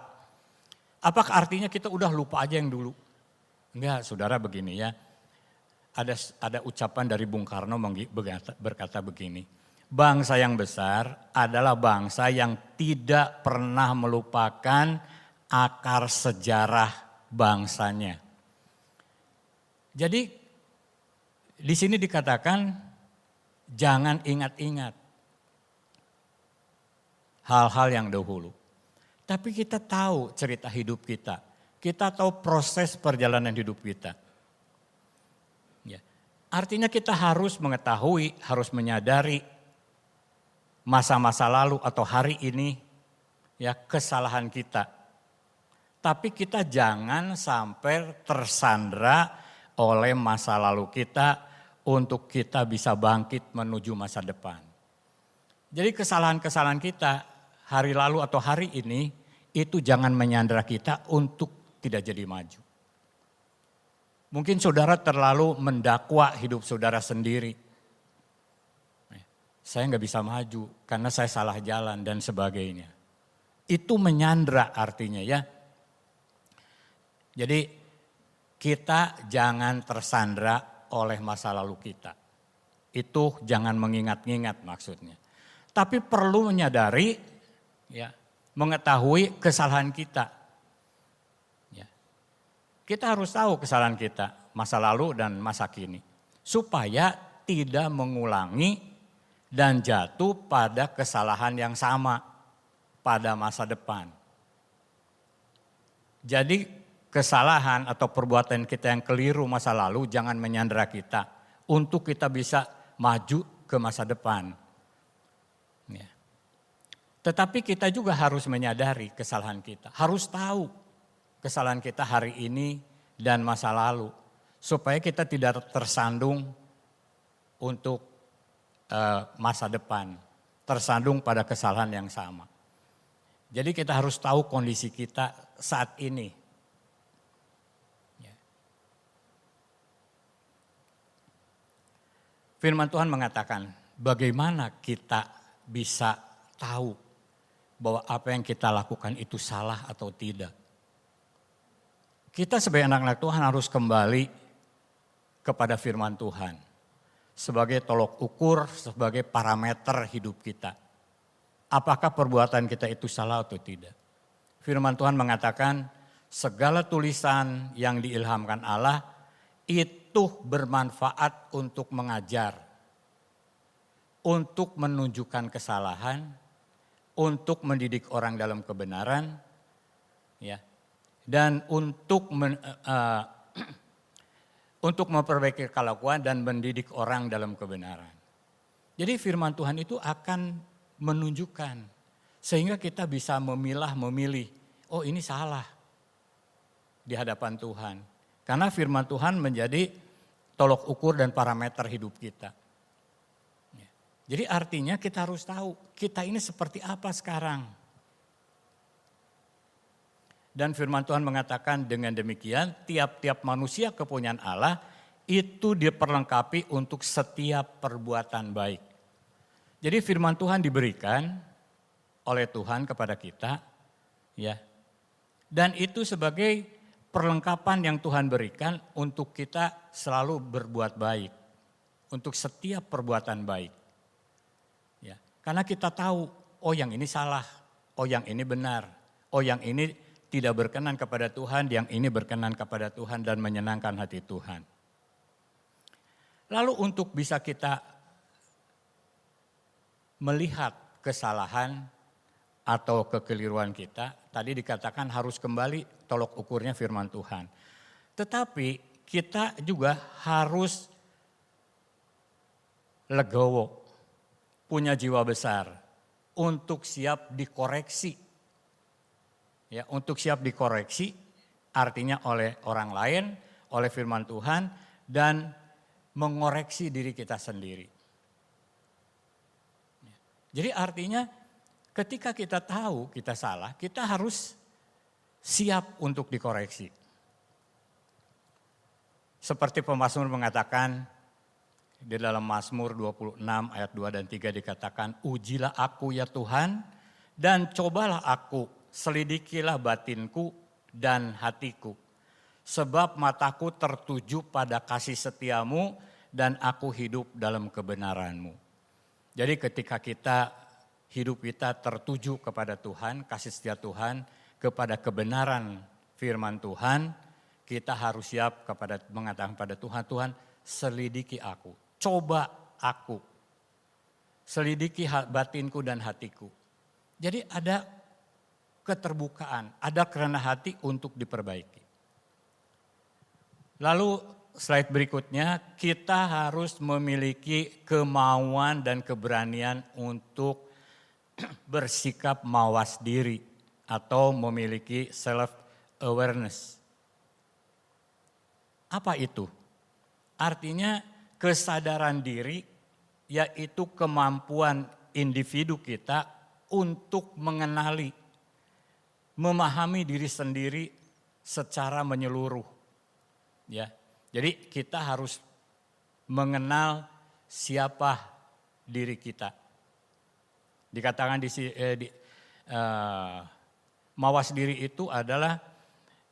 Apakah artinya kita udah lupa aja yang dulu? Enggak, saudara, begini ya. Ada ucapan dari Bung Karno berkata begini. Bangsa yang besar adalah bangsa yang tidak pernah melupakan akar sejarah bangsanya. Jadi di sini dikatakan jangan ingat-ingat hal-hal yang dahulu. Tapi kita tahu cerita hidup kita. Kita tahu proses perjalanan hidup kita. Ya. Artinya kita harus mengetahui, harus menyadari masa-masa lalu atau hari ini ya kesalahan kita. Tapi kita jangan sampai tersandra oleh masa lalu kita untuk kita bisa bangkit menuju masa depan. Jadi kesalahan-kesalahan kita hari lalu atau hari ini itu jangan menyandra kita untuk tidak jadi maju. Mungkin saudara terlalu mendakwa hidup saudara sendiri. Saya nggak bisa maju karena saya salah jalan dan sebagainya. Itu menyandra artinya ya. Jadi kita jangan tersandra oleh masa lalu kita. Itu jangan mengingat-ingat maksudnya. Tapi perlu menyadari, ya, mengetahui kesalahan kita. Ya. Kita harus tahu kesalahan kita, masa lalu dan masa kini. Supaya tidak mengulangi dan jatuh pada kesalahan yang sama pada masa depan. Jadi kesalahan atau perbuatan kita yang keliru masa lalu jangan menyandra kita untuk kita bisa maju ke masa depan. Ya. Tetapi kita juga harus menyadari kesalahan kita. Harus tahu kesalahan kita hari ini dan masa lalu. Supaya kita tidak tersandung untuk masa depan. Tersandung pada kesalahan yang sama. Jadi kita harus tahu kondisi kita saat ini. Ya. Firman Tuhan mengatakan bagaimana kita bisa tahu bahwa apa yang kita lakukan itu salah atau tidak. Kita sebagai anak-anak Tuhan harus kembali kepada firman Tuhan. Sebagai tolok ukur, sebagai parameter hidup kita. Apakah perbuatan kita itu salah atau tidak. Firman Tuhan mengatakan segala tulisan yang diilhamkan Allah itu bermanfaat untuk mengajar. Untuk menunjukkan kesalahan, untuk mendidik orang dalam kebenaran, ya, dan untuk memperbaiki kelakuan dan mendidik orang dalam kebenaran. Jadi firman Tuhan itu akan menunjukkan sehingga kita bisa memilih, oh ini salah di hadapan Tuhan. Karena firman Tuhan menjadi tolok ukur dan parameter hidup kita. Jadi artinya kita harus tahu kita ini seperti apa sekarang. Dan firman Tuhan mengatakan dengan demikian tiap-tiap manusia kepunyaan Allah itu diperlengkapi untuk setiap perbuatan baik. Jadi firman Tuhan diberikan oleh Tuhan kepada kita, ya. Dan itu sebagai perlengkapan yang Tuhan berikan untuk kita selalu berbuat baik. Untuk setiap perbuatan baik. Ya, karena kita tahu, oh yang ini salah, oh yang ini benar, oh yang ini tidak berkenan kepada Tuhan, yang ini berkenan kepada Tuhan dan menyenangkan hati Tuhan. Lalu untuk bisa kita melihat kesalahan atau kekeliruan kita, tadi dikatakan harus kembali tolok ukurnya firman Tuhan. Tetapi kita juga harus legowo, punya jiwa besar untuk siap dikoreksi. Ya, untuk siap dikoreksi artinya oleh orang lain, oleh firman Tuhan dan mengoreksi diri kita sendiri. Jadi artinya ketika kita tahu kita salah, kita harus siap untuk dikoreksi. Seperti pemazmur mengatakan di dalam Mazmur 26 ayat 2 dan 3 dikatakan, ujilah aku ya Tuhan dan cobalah aku, selidikilah batinku dan hatiku. Sebab mataku tertuju pada kasih setiamu dan aku hidup dalam kebenaranmu. Jadi ketika hidup kita tertuju kepada Tuhan, kasih setia Tuhan, kepada kebenaran firman Tuhan, kita harus siap mengatakan pada Tuhan, Tuhan selidiki aku, coba aku, selidiki batinku dan hatiku. Jadi ada keterbukaan, ada kerenah hati untuk diperbaiki. Lalu slide berikutnya, kita harus memiliki kemauan dan keberanian untuk bersikap mawas diri atau memiliki self awareness. Apa itu? Artinya kesadaran diri yaitu kemampuan individu kita untuk mengenali, memahami diri sendiri secara menyeluruh. Ya, jadi kita harus mengenal siapa diri kita. Dikatakan mawas diri itu adalah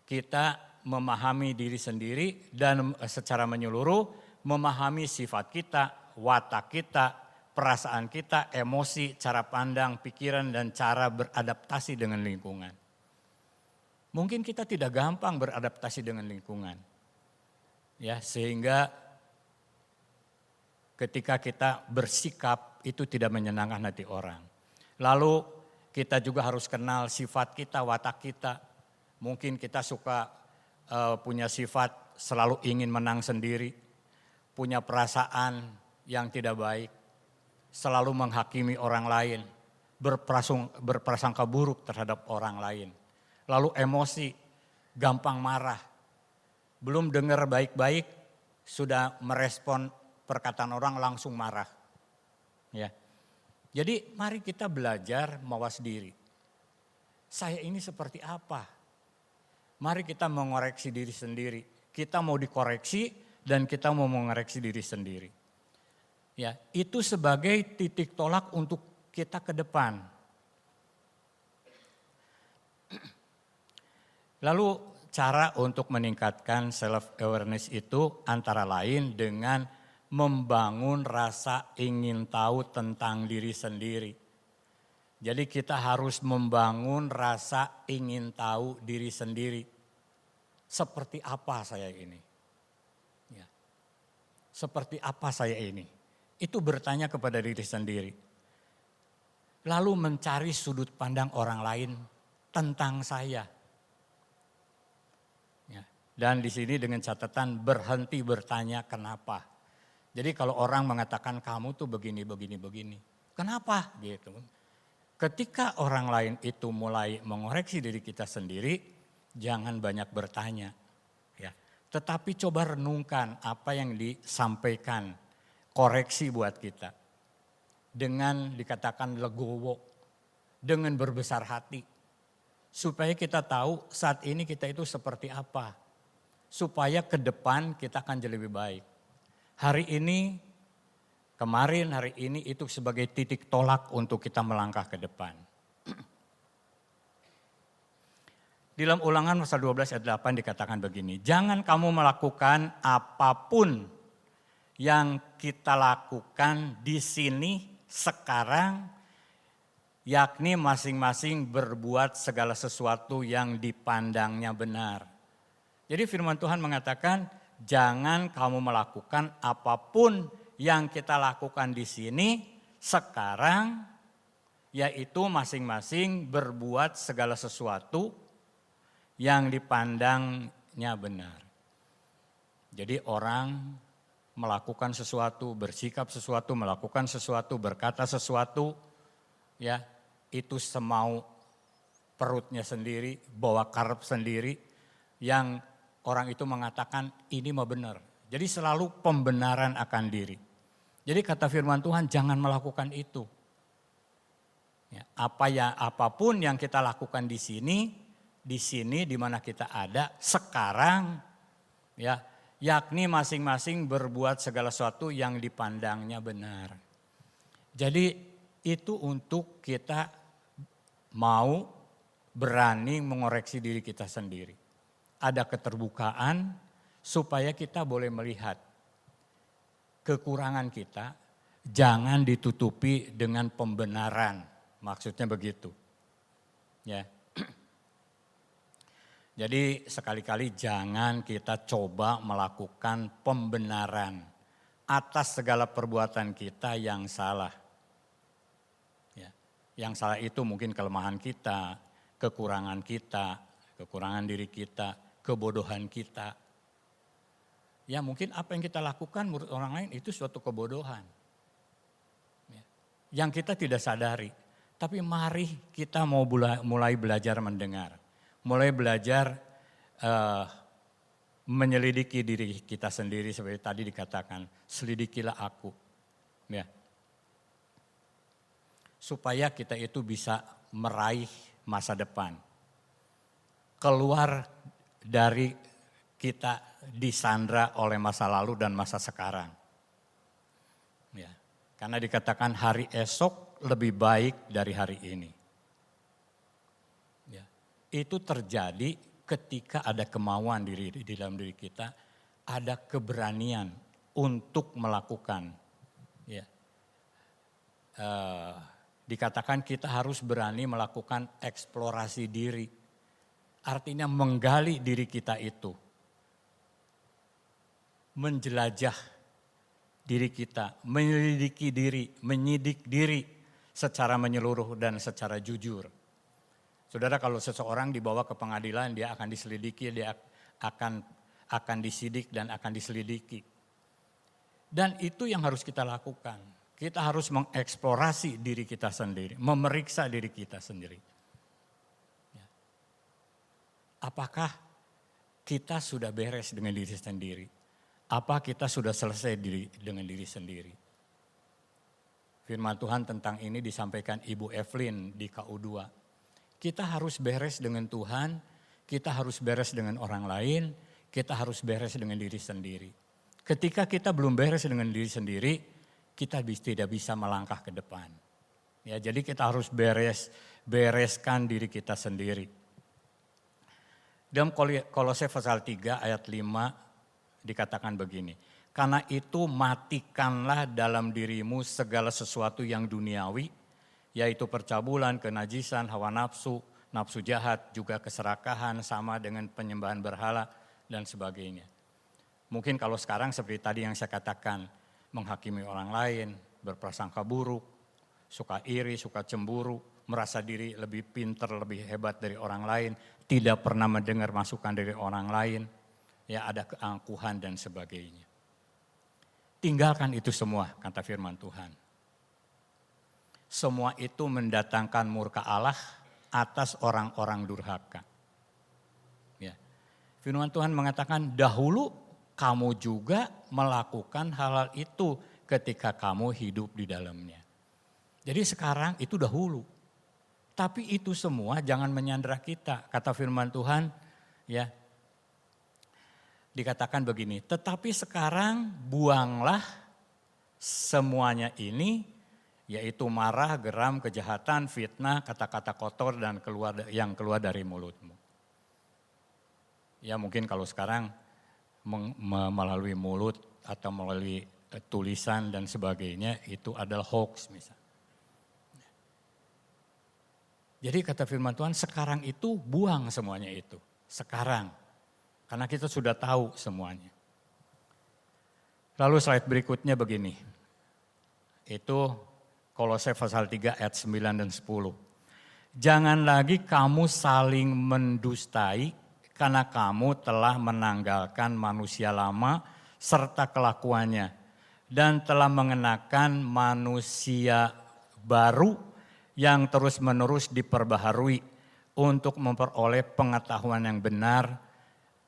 kita memahami diri sendiri dan secara menyeluruh memahami sifat kita, watak kita, perasaan kita, emosi, cara pandang, pikiran dan cara beradaptasi dengan lingkungan. Mungkin kita tidak gampang beradaptasi dengan lingkungan. Ya, sehingga ketika kita bersikap itu tidak menyenangkan hati orang. Lalu kita juga harus kenal sifat kita, watak kita. Mungkin kita suka punya sifat selalu ingin menang sendiri, punya perasaan yang tidak baik, selalu menghakimi orang lain, berprasangka buruk terhadap orang lain. Lalu emosi, gampang marah, belum dengar baik-baik sudah merespon perkataan orang langsung marah. Ya. Jadi mari kita belajar mawas diri. Saya ini seperti apa? Mari kita mengoreksi diri sendiri. Kita mau dikoreksi dan kita mau mengoreksi diri sendiri. Ya, itu sebagai titik tolak untuk kita ke depan. Lalu cara untuk meningkatkan self awareness itu antara lain dengan membangun rasa ingin tahu tentang diri sendiri. Jadi kita harus membangun rasa ingin tahu diri sendiri. Seperti apa saya ini? Ya. Seperti apa saya ini? Itu bertanya kepada diri sendiri. Lalu mencari sudut pandang orang lain tentang saya. Ya. Dan di sini dengan catatan berhenti bertanya kenapa. Jadi kalau orang mengatakan kamu tuh begini. Kenapa? Gitu. Ketika orang lain itu mulai mengoreksi diri kita sendiri, jangan banyak bertanya. Ya. Tetapi coba renungkan apa yang disampaikan, koreksi buat kita. Dengan dikatakan legowo, dengan berbesar hati. Supaya kita tahu saat ini kita itu seperti apa. Supaya ke depan kita akan jadi lebih baik. Hari ini, kemarin, hari ini itu sebagai titik tolak untuk kita melangkah ke depan. Di dalam Ulangan pasal 12 ayat 8 dikatakan begini, jangan kamu melakukan apapun yang kita lakukan di sini sekarang, yakni masing-masing berbuat segala sesuatu yang dipandangnya benar. Jadi firman Tuhan mengatakan, jangan kamu melakukan apapun yang kita lakukan di sini sekarang, yaitu masing-masing berbuat segala sesuatu yang dipandangnya benar. Jadi orang melakukan sesuatu, bersikap sesuatu, melakukan sesuatu, berkata sesuatu, ya itu semau perutnya sendiri, bawa karep sendiri, yang orang itu mengatakan ini mah benar. Jadi selalu pembenaran akan diri. Jadi kata firman Tuhan, jangan melakukan itu. Ya, apapun yang kita lakukan di sini di mana kita ada sekarang, ya, yakni masing-masing berbuat segala sesuatu yang dipandangnya benar. Jadi itu untuk kita mau berani mengoreksi diri kita sendiri. Ada keterbukaan supaya kita boleh melihat kekurangan kita, jangan ditutupi dengan pembenaran. Maksudnya begitu. Ya. Jadi sekali-kali jangan kita coba melakukan pembenaran atas segala perbuatan kita yang salah. Ya. Yang salah itu mungkin kelemahan kita, kekurangan diri kita, kebodohan kita. Ya mungkin apa yang kita lakukan menurut orang lain itu suatu kebodohan. Ya. Yang kita tidak sadari. Tapi mari kita mau mulai belajar mendengar. Mulai belajar menyelidiki diri kita sendiri seperti tadi dikatakan. Selidikilah aku. Ya. Supaya kita itu bisa meraih masa depan. Keluar dari kita disandra oleh masa lalu dan masa sekarang. Ya. Karena dikatakan hari esok lebih baik dari hari ini. Ya. Itu terjadi ketika ada kemauan di dalam diri kita, ada keberanian untuk melakukan. Ya. Dikatakan kita harus berani melakukan eksplorasi diri. Artinya menggali diri kita itu. Menjelajah diri kita, menyelidiki diri, menyidik diri secara menyeluruh dan secara jujur. Saudara, kalau seseorang dibawa ke pengadilan, dia akan diselidiki, dia akan disidik dan akan diselidiki. Dan itu yang harus kita lakukan. Kita harus mengeksplorasi diri kita sendiri, memeriksa diri kita sendiri. Apakah kita sudah beres dengan diri sendiri? Apa kita sudah selesai dengan diri sendiri? Firman Tuhan tentang ini disampaikan Ibu Evelyn di KU2. Kita harus beres dengan Tuhan, kita harus beres dengan orang lain, kita harus beres dengan diri sendiri. Ketika kita belum beres dengan diri sendiri, kita tidak bisa melangkah ke depan. Ya, jadi kita harus bereskan diri kita sendiri. Dalam Kolose pasal 3 ayat 5 dikatakan begini. Karena itu matikanlah dalam dirimu segala sesuatu yang duniawi, yaitu percabulan, kenajisan, hawa nafsu, nafsu jahat, juga keserakahan sama dengan penyembahan berhala dan sebagainya. Mungkin kalau sekarang seperti tadi yang saya katakan, menghakimi orang lain, berprasangka buruk, suka iri, suka cemburu, merasa diri lebih pintar, lebih hebat dari orang lain, tidak pernah mendengar masukan dari orang lain, ya ada keangkuhan dan sebagainya. Tinggalkan itu semua, kata firman Tuhan. Semua itu mendatangkan murka Allah atas orang-orang durhaka. Ya. Firman Tuhan mengatakan dahulu kamu juga melakukan hal-hal itu ketika kamu hidup di dalamnya. Jadi sekarang itu dahulu. Tapi itu semua jangan menyandera kita, kata firman Tuhan, ya. Dikatakan begini, tetapi sekarang buanglah semuanya ini, yaitu marah, geram, kejahatan, fitnah, kata-kata kotor dan yang keluar dari mulutmu. Ya mungkin kalau sekarang melalui mulut atau melalui tulisan dan sebagainya itu adalah hoax misalnya. Jadi kata firman Tuhan sekarang itu buang semuanya itu, sekarang. Karena kita sudah tahu semuanya. Lalu slide berikutnya begini. Itu Kolose pasal 3 ayat 9 dan 10. Jangan lagi kamu saling mendustai karena kamu telah menanggalkan manusia lama serta kelakuannya. Dan telah mengenakan manusia baru yang terus-menerus diperbaharui untuk memperoleh pengetahuan yang benar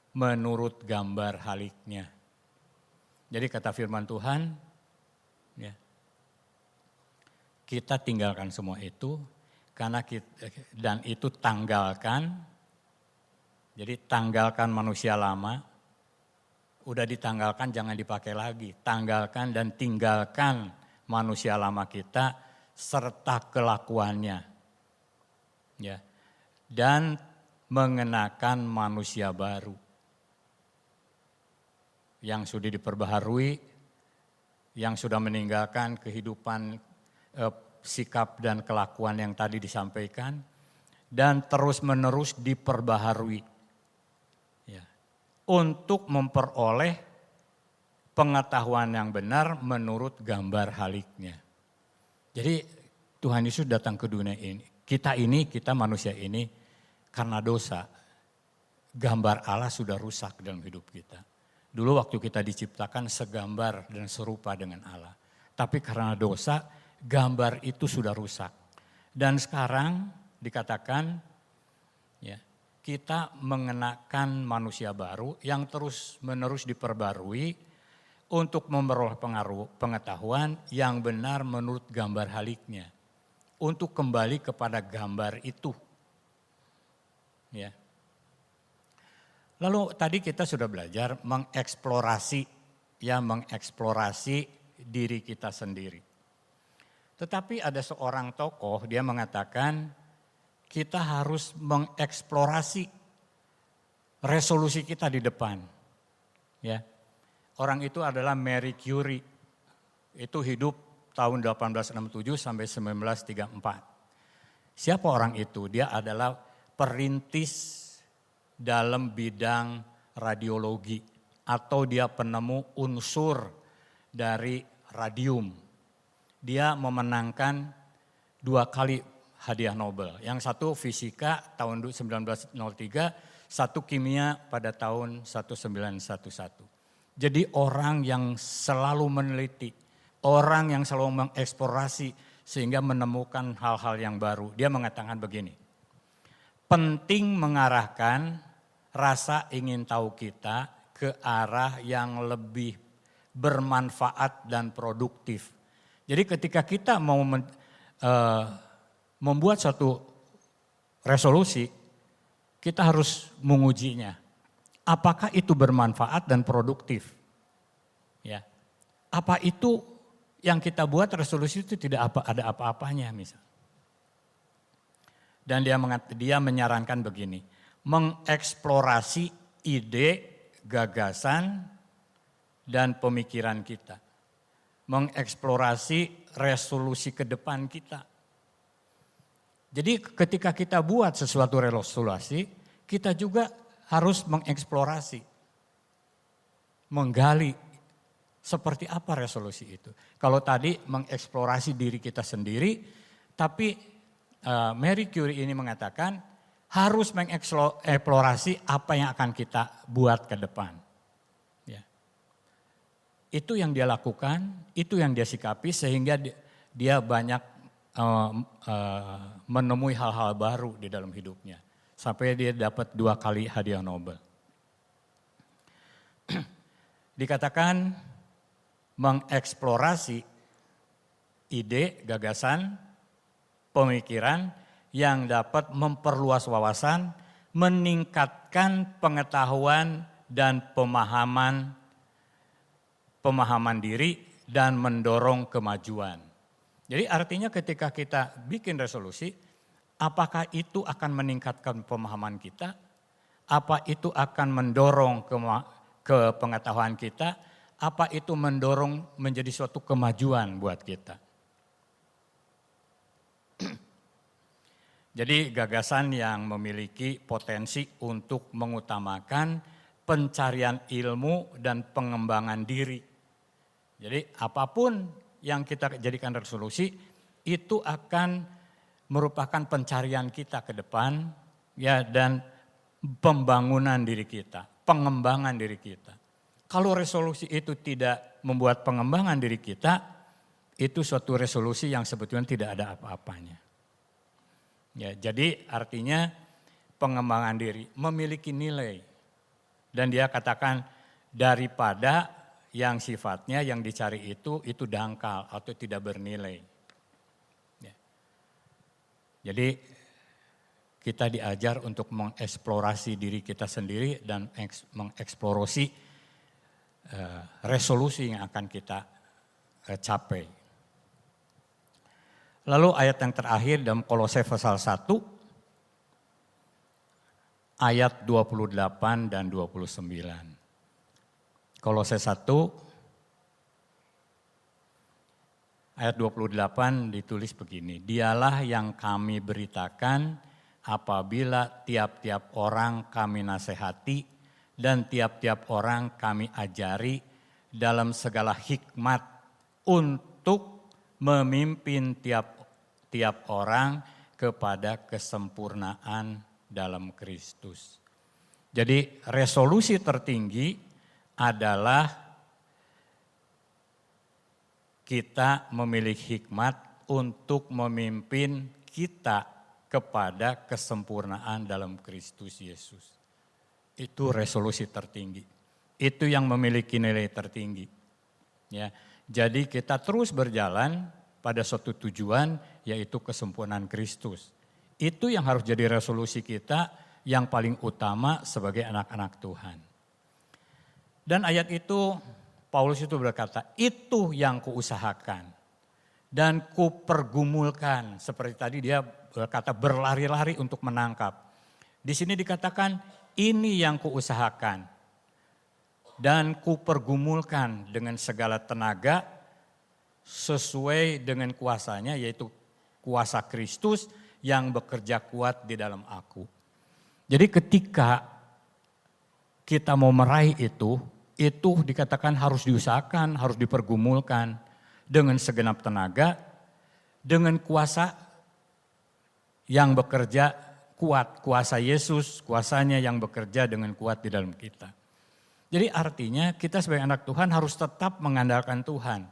menurut gambar haliknya. Jadi kata firman Tuhan, ya, kita tinggalkan semua itu karena dan itu tanggalkan. Jadi tanggalkan manusia lama, udah ditanggalkan jangan dipakai lagi. Tanggalkan dan tinggalkan manusia lama kita serta kelakuannya. Ya. Dan mengenakan manusia baru yang sudah diperbaharui, yang sudah meninggalkan kehidupan sikap dan kelakuan yang tadi disampaikan, dan terus-menerus diperbaharui ya, untuk memperoleh pengetahuan yang benar menurut gambar haliknya. Jadi Tuhan Yesus datang ke dunia ini. Kita manusia ini karena dosa, gambar Allah sudah rusak dalam hidup kita. Dulu waktu kita diciptakan segambar dan serupa dengan Allah. Tapi karena dosa, gambar itu sudah rusak. Dan sekarang dikatakan ya, kita mengenakan manusia baru yang terus-menerus diperbarui untuk memperoleh pengetahuan yang benar menurut gambar haliknya. Untuk kembali kepada gambar itu. Ya. Lalu tadi kita sudah belajar mengeksplorasi diri kita sendiri. Tetapi ada seorang tokoh, dia mengatakan kita harus mengeksplorasi resolusi kita di depan. Ya. Orang itu adalah Marie Curie. Itu hidup tahun 1867 sampai 1934. Siapa orang itu? Dia adalah perintis dalam bidang radiologi atau dia penemu unsur dari radium. Dia memenangkan 2 kali hadiah Nobel. Yang satu fisika tahun 1903, satu kimia pada tahun 1911. Jadi orang yang selalu meneliti, orang yang selalu mengeksplorasi sehingga menemukan hal-hal yang baru. Dia mengatakan begini, penting mengarahkan rasa ingin tahu kita ke arah yang lebih bermanfaat dan produktif. Jadi ketika kita mau membuat suatu resolusi, kita harus mengujinya. Apakah itu bermanfaat dan produktif? Ya. Apa itu yang kita buat resolusi itu tidak ada apa-apanya misal. Dan dia menyarankan begini, mengeksplorasi ide, gagasan, dan pemikiran kita. Mengeksplorasi resolusi ke depan kita. Jadi ketika kita buat sesuatu resolusi, kita juga harus mengeksplorasi, menggali seperti apa resolusi itu. Kalau tadi mengeksplorasi diri kita sendiri, tapi Marie Curie ini mengatakan harus mengeksplorasi apa yang akan kita buat ke depan. Ya. Itu yang dia lakukan, itu yang dia sikapi sehingga dia banyak menemui hal-hal baru di dalam hidupnya. Sampai dia dapat 2 kali hadiah Nobel. Dikatakan mengeksplorasi ide, gagasan, pemikiran yang dapat memperluas wawasan, meningkatkan pengetahuan dan pemahaman diri dan mendorong kemajuan. Jadi artinya ketika kita bikin resolusi, apakah itu akan meningkatkan pemahaman kita? Apa itu akan mendorong ke pengetahuan kita? Apa itu mendorong menjadi suatu kemajuan buat kita? Jadi gagasan yang memiliki potensi untuk mengutamakan pencarian ilmu dan pengembangan diri. Jadi apapun yang kita jadikan resolusi itu akan merupakan pencarian kita ke depan ya dan pembangunan diri kita, pengembangan diri kita. Kalau resolusi itu tidak membuat pengembangan diri kita, itu suatu resolusi yang sebetulnya tidak ada apa-apanya. Ya, jadi artinya pengembangan diri memiliki nilai. Dan dia katakan daripada yang sifatnya yang dicari itu dangkal atau tidak bernilai. Ya. Jadi kita diajar untuk mengeksplorasi diri kita sendiri dan mengeksplorasi resolusi yang akan kita capai. Lalu ayat yang terakhir dalam Kolose pasal 1 ayat 28 dan 29. Kolose 1 ayat 28 ditulis begini, dialah yang kami beritakan apabila tiap-tiap orang kami nasihati dan tiap-tiap orang kami ajari dalam segala hikmat untuk memimpin tiap orang kepada kesempurnaan dalam Kristus. Jadi resolusi tertinggi adalah kita memiliki hikmat untuk memimpin kita kepada kesempurnaan dalam Kristus Yesus. Itu resolusi tertinggi. Itu yang memiliki nilai tertinggi. Ya, jadi kita terus berjalan pada suatu tujuan yaitu kesempurnaan Kristus. Itu yang harus jadi resolusi kita yang paling utama sebagai anak-anak Tuhan. Dan ayat itu Paulus itu berkata, itu yang kuusahakan dan kupergumulkan. Seperti tadi dia berkata berlari-lari untuk menangkap. Di sini dikatakan ini yang kuusahakan dan kupergumulkan dengan segala tenaga sesuai dengan kuasanya yaitu kuasa Kristus yang bekerja kuat di dalam aku. Jadi ketika kita mau meraih itu dikatakan harus diusahakan, harus dipergumulkan dengan segenap tenaga, dengan kuasa yang bekerja kuat, kuasa Yesus, kuasanya yang bekerja dengan kuat di dalam kita. Jadi artinya kita sebagai anak Tuhan harus tetap mengandalkan Tuhan.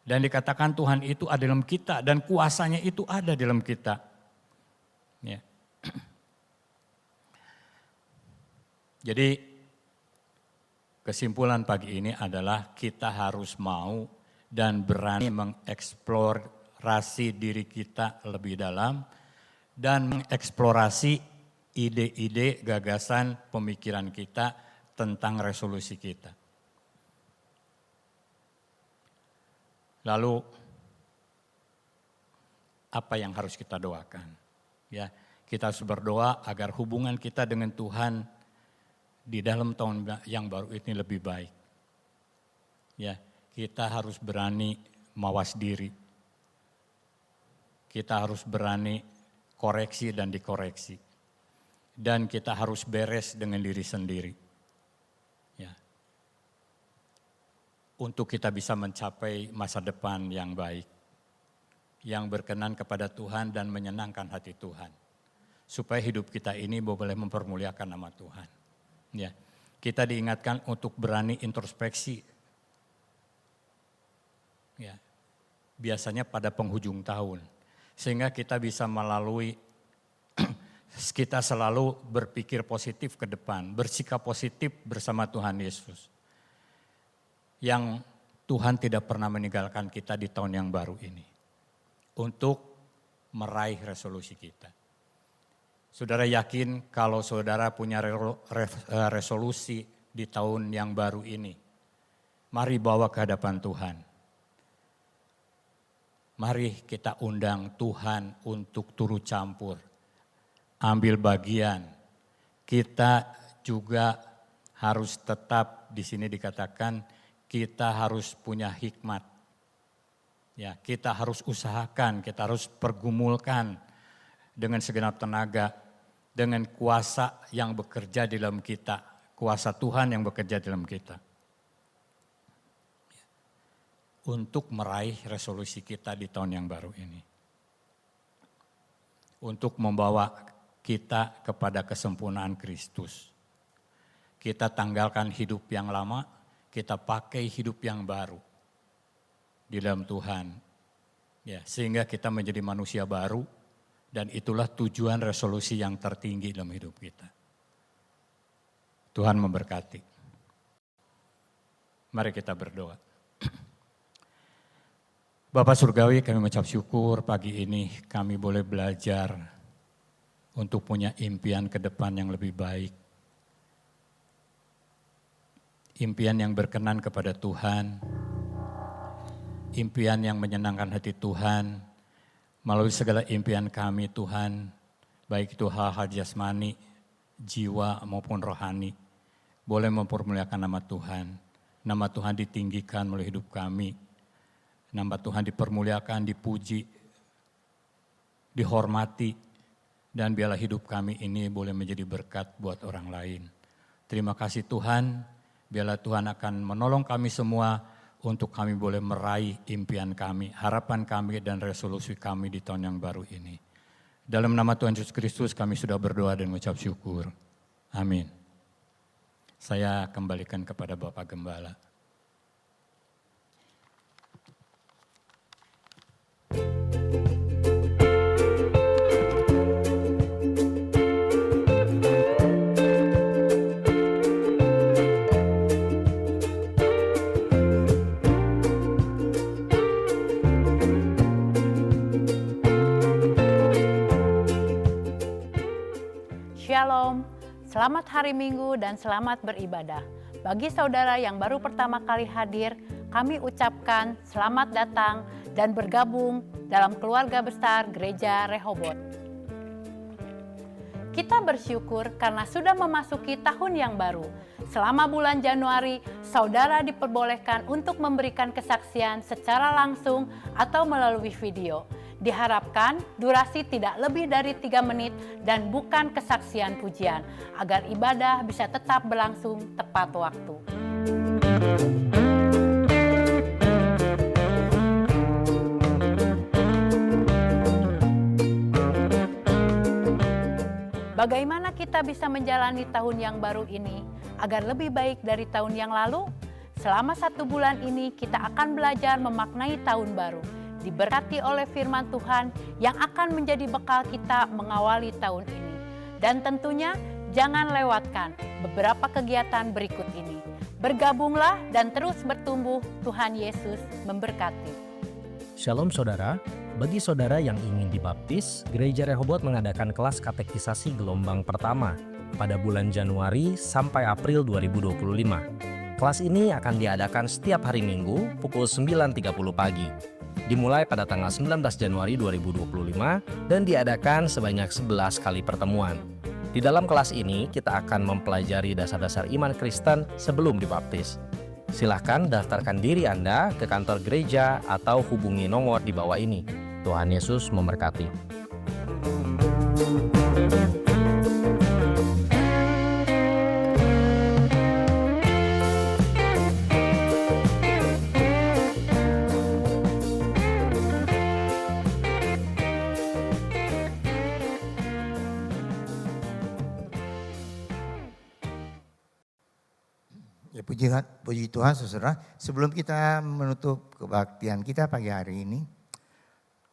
Dan dikatakan Tuhan itu ada dalam kita dan kuasanya itu ada dalam kita. Ya. Jadi kesimpulan pagi ini adalah kita harus mau dan berani mengeksplorasi diri kita lebih dalam dan mengeksplorasi ide-ide, gagasan, pemikiran kita tentang resolusi kita. Lalu apa yang harus kita doakan? Ya, kita harus berdoa agar hubungan kita dengan Tuhan di dalam tahun yang baru ini lebih baik. Ya, kita harus berani mawas diri. Kita harus berani koreksi dan dikoreksi. Dan kita harus beres dengan diri sendiri. Ya. Untuk kita bisa mencapai masa depan yang baik. Yang berkenan kepada Tuhan dan menyenangkan hati Tuhan. Supaya hidup kita ini boleh mempermuliakan nama Tuhan. Ya. Kita diingatkan untuk berani introspeksi. Ya. Biasanya pada penghujung tahun. Sehingga kita bisa melalui, kita selalu berpikir positif ke depan, bersikap positif bersama Tuhan Yesus. Yang Tuhan tidak pernah meninggalkan kita di tahun yang baru ini. Untuk meraih resolusi kita. Saudara yakin kalau saudara punya resolusi di tahun yang baru ini. Mari bawa ke hadapan Tuhan. Mari kita undang Tuhan untuk turut campur, ambil bagian. Kita juga harus tetap di sini dikatakan kita harus punya hikmat. Ya, kita harus usahakan, kita harus pergumulkan dengan segenap tenaga, dengan kuasa yang bekerja di dalam kita, kuasa Tuhan yang bekerja di dalam kita. Untuk meraih resolusi kita di tahun yang baru ini. Untuk membawa kita kepada kesempurnaan Kristus. Kita tanggalkan hidup yang lama, kita pakai hidup yang baru di dalam Tuhan. Ya, sehingga kita menjadi manusia baru dan itulah tujuan resolusi yang tertinggi dalam hidup kita. Tuhan memberkati. Mari kita berdoa. Bapak Surgawi, kami mengucap syukur pagi ini kami boleh belajar untuk punya impian ke depan yang lebih baik. Impian yang berkenan kepada Tuhan, impian yang menyenangkan hati Tuhan, melalui segala impian kami Tuhan, baik itu hal-hal jasmani, jiwa maupun rohani, boleh mempermuliakan nama Tuhan. Nama Tuhan ditinggikan melalui hidup kami, nama Tuhan dipermuliakan, dipuji, dihormati, dan biarlah hidup kami ini boleh menjadi berkat buat orang lain. Terima kasih Tuhan, biarlah Tuhan akan menolong kami semua untuk kami boleh meraih impian kami, harapan kami dan resolusi kami di tahun yang baru ini. Dalam nama Tuhan Yesus Kristus kami sudah berdoa dan mengucap syukur. Amin. Saya kembalikan kepada Bapak Gembala. Shalom, selamat hari Minggu dan selamat beribadah. Bagi saudara yang baru pertama kali hadir, kami ucapkan selamat datang dan bergabung dalam keluarga besar Gereja Rehoboth. Kita bersyukur karena sudah memasuki tahun yang baru. Selama bulan Januari, saudara diperbolehkan untuk memberikan kesaksian secara langsung atau melalui video. Diharapkan durasi tidak lebih dari 3 menit dan bukan kesaksian pujian, agar ibadah bisa tetap berlangsung tepat waktu. Bagaimana kita bisa menjalani tahun yang baru ini agar lebih baik dari tahun yang lalu? Selama 1 bulan ini kita akan belajar memaknai tahun baru, diberkati oleh firman Tuhan yang akan menjadi bekal kita mengawali tahun ini. Dan tentunya jangan lewatkan beberapa kegiatan berikut ini. Bergabunglah dan terus bertumbuh, Tuhan Yesus memberkati. Shalom saudara, bagi saudara yang ingin dibaptis, Gereja Rehoboth mengadakan kelas katekisasi gelombang pertama pada bulan Januari sampai April 2025. Kelas ini akan diadakan setiap hari Minggu pukul 9.30 pagi. Dimulai pada tanggal 19 Januari 2025 dan diadakan sebanyak 11 kali pertemuan. Di dalam kelas ini kita akan mempelajari dasar-dasar iman Kristen sebelum dibaptis. Silahkan daftarkan diri Anda ke kantor gereja atau hubungi nomor di bawah ini. Tuhan Yesus memberkati. Ya, puji Tuhan saudara, sebelum kita menutup kebaktian kita pagi hari ini,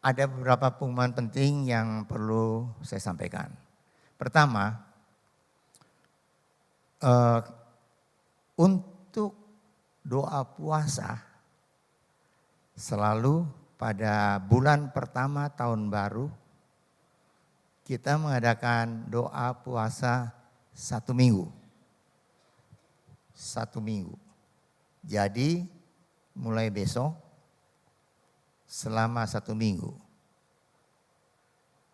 ada beberapa pengumuman penting yang perlu saya sampaikan. Pertama, untuk doa puasa selalu pada bulan pertama tahun baru, kita mengadakan doa puasa 1 minggu. 1 minggu. Jadi mulai besok selama 1 minggu.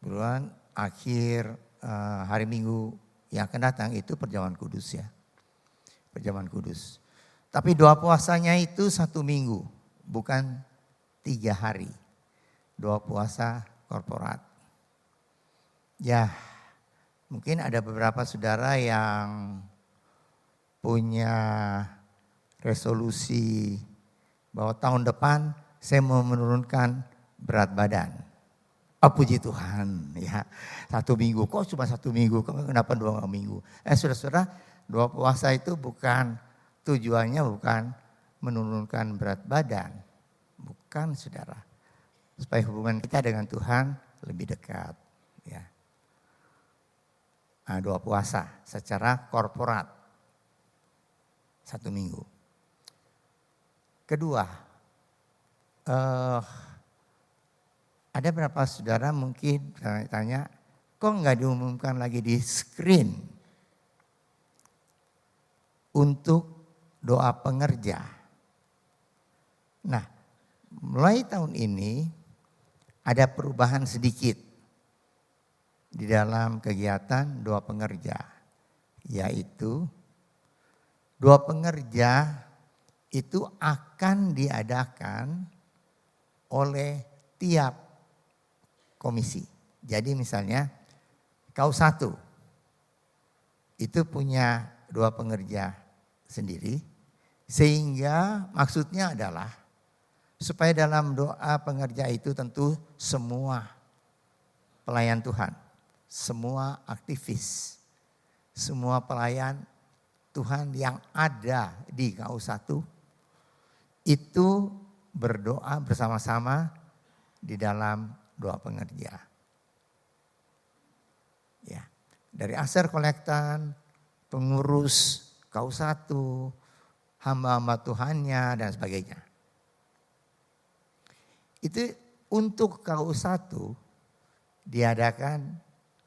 Bulan akhir hari Minggu yang akan datang itu perjamuan kudus ya. Perjamuan kudus. Tapi doa puasanya itu 1 minggu, bukan 3 hari. Doa puasa korporat. Ya, mungkin ada beberapa saudara yang punya resolusi bahwa tahun depan saya mau menurunkan berat badan. Oh, puji Tuhan ya, 1 minggu, kok cuma 1 minggu, kenapa 2 minggu? Saudara-saudara, doa puasa itu bukan, tujuannya bukan menurunkan berat badan. Bukan saudara, supaya hubungan kita dengan Tuhan lebih dekat. Ya. Nah, doa puasa secara korporat. 1 minggu. Kedua, ada beberapa saudara mungkin tanya, kok nggak diumumkan lagi di screen untuk doa pengerja? Nah, mulai tahun ini ada perubahan sedikit di dalam kegiatan doa pengerja, yaitu doa pengerja itu akan diadakan oleh tiap komisi. Jadi misalnya KU1 itu punya doa pengerja sendiri, sehingga maksudnya adalah supaya dalam doa pengerja itu tentu semua pelayan Tuhan, semua aktivis, semua pelayan Tuhan yang ada di KU1 itu berdoa bersama-sama di dalam doa pengerja. Ya, dari aser kolektan, pengurus KU1, hamba-hamba Tuhannya dan sebagainya. Itu untuk KU1 diadakan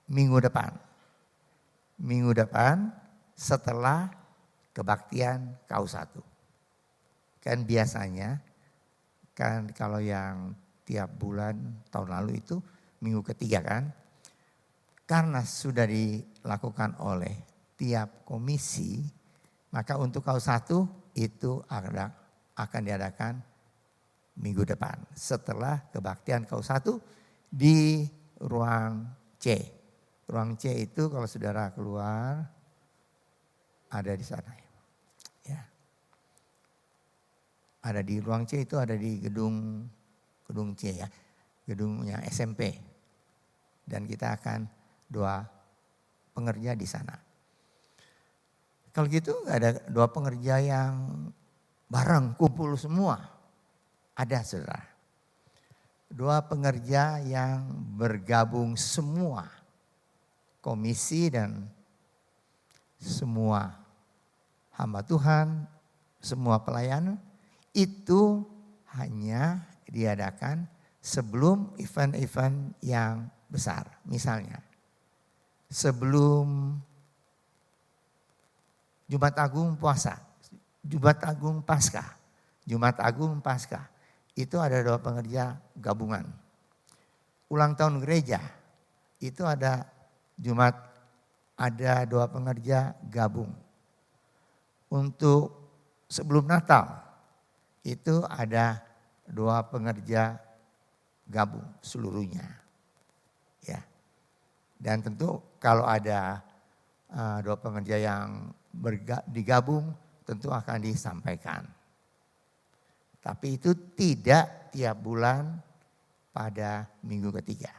minggu depan. Minggu depan setelah kebaktian KU1. Kan biasanya, kan kalau yang tiap bulan tahun lalu itu minggu ketiga kan. Karena sudah dilakukan oleh tiap komisi, maka untuk KU1 itu akan diadakan minggu depan. Setelah kebaktian KU1 di ruang C. Ruang C itu kalau saudara keluar ada di sana. Ya. Ada di ruang C itu ada di gedung C ya. Gedungnya SMP. Dan kita akan doa pengerja di sana. Kalau gitu nggak ada doa pengerja yang bareng kumpul semua. Ada saudara. Doa pengerja yang bergabung semua komisi dan semua hamba Tuhan, semua pelayan itu hanya diadakan sebelum event-event yang besar. Misalnya sebelum Jumat Agung puasa, Jumat Agung Paskah, Jumat Agung Paskah. Itu ada doa pengerja gabungan. Ulang tahun gereja, itu ada Jumat, ada doa pengerja gabung. Untuk sebelum Natal, itu ada doa pengerja gabung seluruhnya. Ya. Dan tentu kalau ada doa pengerja yang digabung, tentu akan disampaikan. Tapi itu tidak tiap bulan pada minggu ketiga.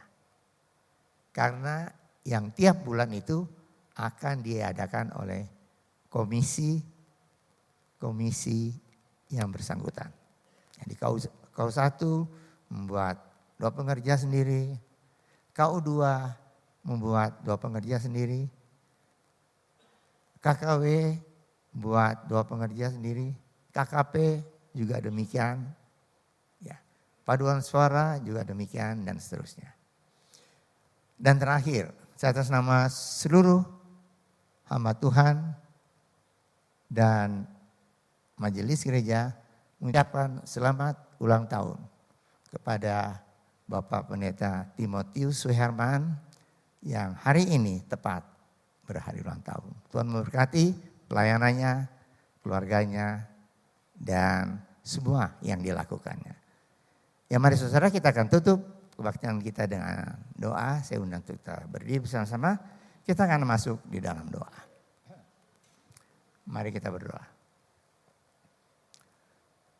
Karena yang tiap bulan itu akan diadakan oleh komisi yang bersangkutan. Jadi KU1 membuat doa pengerja sendiri, KU2 membuat doa pengerja sendiri, KKW buat doa pengerja sendiri, KKP juga demikian, ya, paduan suara juga demikian dan seterusnya. Dan terakhir, saya atas nama seluruh hamba Tuhan dan majelis gereja mengucapkan selamat ulang tahun kepada Bapak Pendeta Timotius Suherman yang hari ini tepat berhari ulang tahun. Tuhan memberkati pelayanannya, keluarganya, dan semua yang dilakukannya. Ya mari saudara, kita akan tutup kebaktian kita dengan doa. Saya undang untuk kita berdiri bersama-sama. Kita akan masuk di dalam doa. Mari kita berdoa.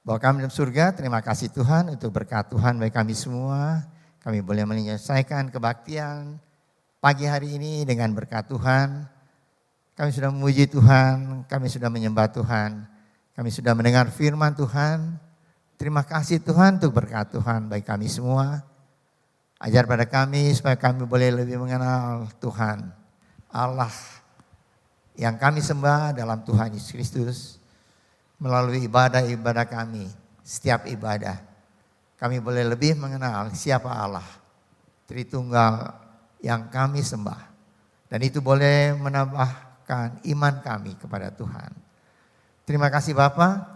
Bapa kami dalam surga, terima kasih Tuhan untuk berkat Tuhan bagi kami semua. Kami boleh menyelesaikan kebaktian pagi hari ini dengan berkat Tuhan. Kami sudah memuji Tuhan, kami sudah menyembah Tuhan. Kami sudah mendengar firman Tuhan. Terima kasih Tuhan untuk berkat Tuhan bagi kami semua. Ajar pada kami supaya kami boleh lebih mengenal Tuhan. Allah yang kami sembah dalam Tuhan Yesus Kristus. Melalui ibadah-ibadah kami. setiap ibadah kami boleh lebih mengenal siapa Allah, Tritunggal yang kami sembah. Dan itu boleh menambahkan iman kami kepada Tuhan. Terima kasih Bapa.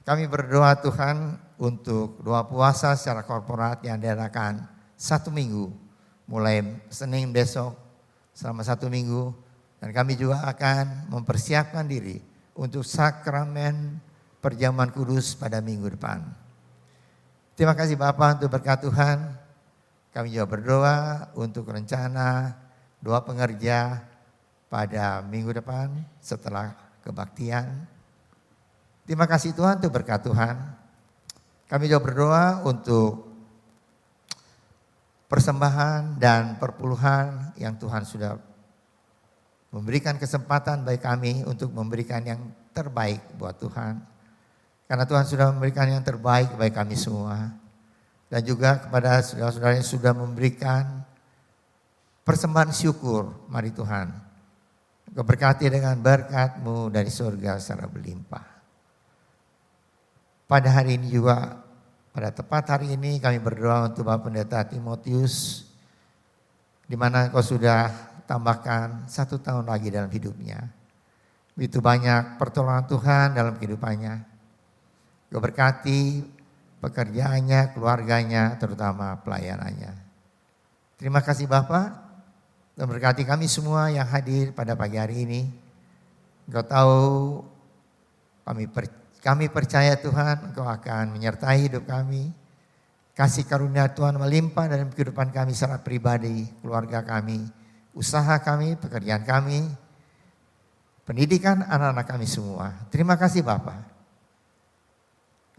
Kami berdoa Tuhan untuk doa puasa secara korporat yang diadakan 1 minggu. Mulai Senin besok selama 1 minggu. Dan kami juga akan mempersiapkan diri untuk sakramen perjamuan kudus pada minggu depan. Terima kasih Bapak untuk berkat Tuhan. Kami juga berdoa untuk rencana doa pengerja pada minggu depan setelah kebaktian. Terima kasih Tuhan untuk berkat Tuhan. Kami juga berdoa untuk persembahan dan perpuluhan yang Tuhan sudah memberikan kesempatan bagi kami untuk memberikan yang terbaik buat Tuhan. Karena Tuhan sudah memberikan yang terbaik bagi kami semua. Dan juga kepada saudara-saudara yang sudah memberikan persembahan syukur. Mari Tuhan, Engkau berkati dengan berkat-Mu dari surga secara berlimpah. Pada hari ini juga, pada tepat hari ini kami berdoa untuk Bapak Pendeta Timotius, di mana Engkau sudah tambahkan 1 tahun lagi dalam hidupnya. Begitu banyak pertolongan Tuhan dalam kehidupannya. Engkau berkati pekerjaannya, keluarganya, terutama pelayanannya. Terima kasih Bapak, dan berkati kami semua yang hadir pada pagi hari ini. Engkau tahu kami percaya Tuhan, Engkau akan menyertai hidup kami. Kasih karunia Tuhan melimpah dalam kehidupan kami secara pribadi, keluarga kami, usaha kami, pekerjaan kami, pendidikan anak-anak kami semua. Terima kasih Bapak.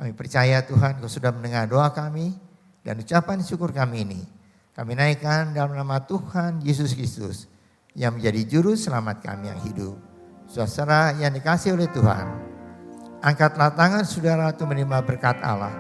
Kami percaya Tuhan Kau sudah mendengar doa kami dan ucapan syukur kami ini. Kami naikkan dalam nama Tuhan Yesus Kristus yang menjadi juru selamat kami yang hidup. Saudara yang dikasihi oleh Tuhan, angkatlah tangan saudara untuk menerima berkat Allah.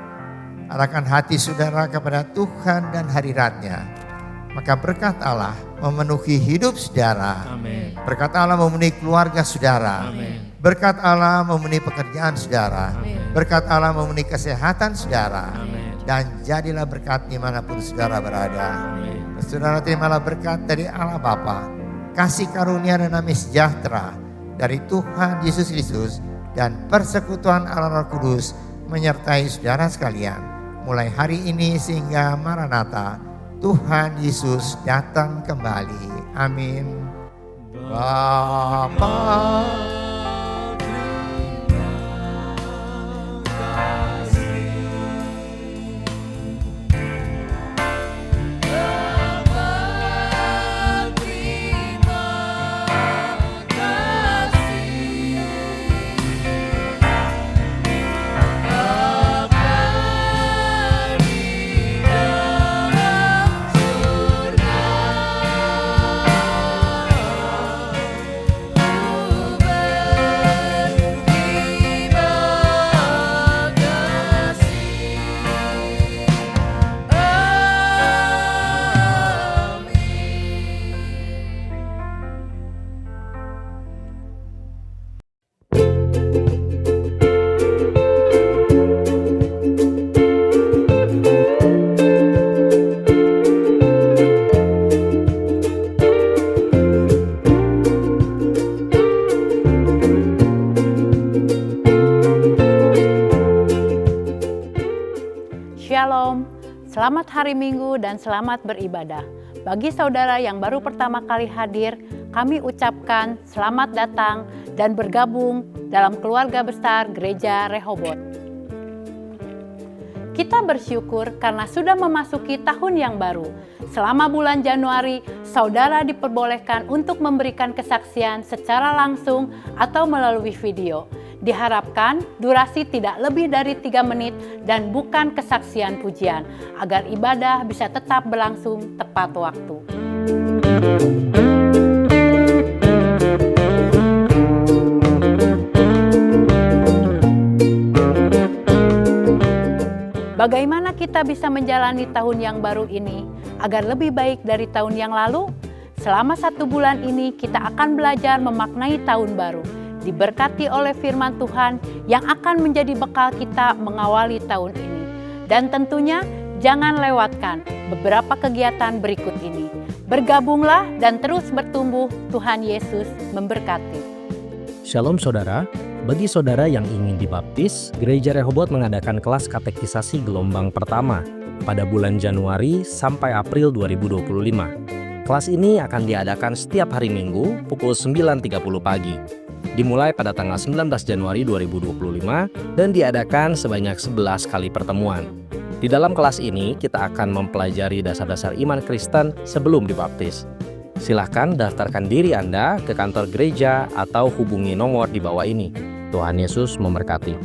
Arahkan hati saudara kepada Tuhan dan hadirat-Nya. Maka berkat Allah memenuhi hidup saudara. Amin. Berkat Allah memenuhi keluarga saudara. Amin. Berkat Allah memenuhi pekerjaan saudara. Amin. Berkat Allah memenuhi kesehatan saudara. Amin. Dan jadilah berkat dimanapun saudara berada. Amin. Saudara terimalah berkat dari Allah Bapa, kasih karunia dan damai sejahtera dari Tuhan Yesus Kristus dan persekutuan Allah Roh Kudus menyertai saudara sekalian. Mulai hari ini sehingga Maranatha, Tuhan Yesus datang kembali. Amin. Bapa, Shalom, selamat hari Minggu dan selamat beribadah. Bagi saudara yang baru pertama kali hadir, kami ucapkan selamat datang dan bergabung dalam keluarga besar Gereja Rehobot. Kita bersyukur karena sudah memasuki tahun yang baru. Selama bulan Januari, saudara diperbolehkan untuk memberikan kesaksian secara langsung atau melalui video. Diharapkan durasi tidak lebih dari 3 menit dan bukan kesaksian pujian, agar ibadah bisa tetap berlangsung tepat waktu. Bagaimana kita bisa menjalani tahun yang baru ini agar lebih baik dari tahun yang lalu? Selama 1 bulan ini kita akan belajar memaknai tahun baru. diberkati oleh firman Tuhan yang akan menjadi bekal kita mengawali tahun ini. Dan tentunya jangan lewatkan beberapa kegiatan berikut ini. Bergabunglah dan terus bertumbuh. Tuhan Yesus memberkati. Shalom saudara, bagi saudara yang ingin dibaptis, Gereja Rehoboth mengadakan kelas katekisasi gelombang pertama pada bulan Januari sampai April 2025. Kelas ini akan diadakan setiap hari Minggu pukul 9.30 pagi. Dimulai pada tanggal 19 Januari 2025 dan diadakan sebanyak 11 kali pertemuan. Di dalam kelas ini kita akan mempelajari dasar-dasar iman Kristen sebelum dibaptis. Silahkan daftarkan diri Anda ke kantor gereja atau hubungi nomor di bawah ini. Tuhan Yesus memberkati.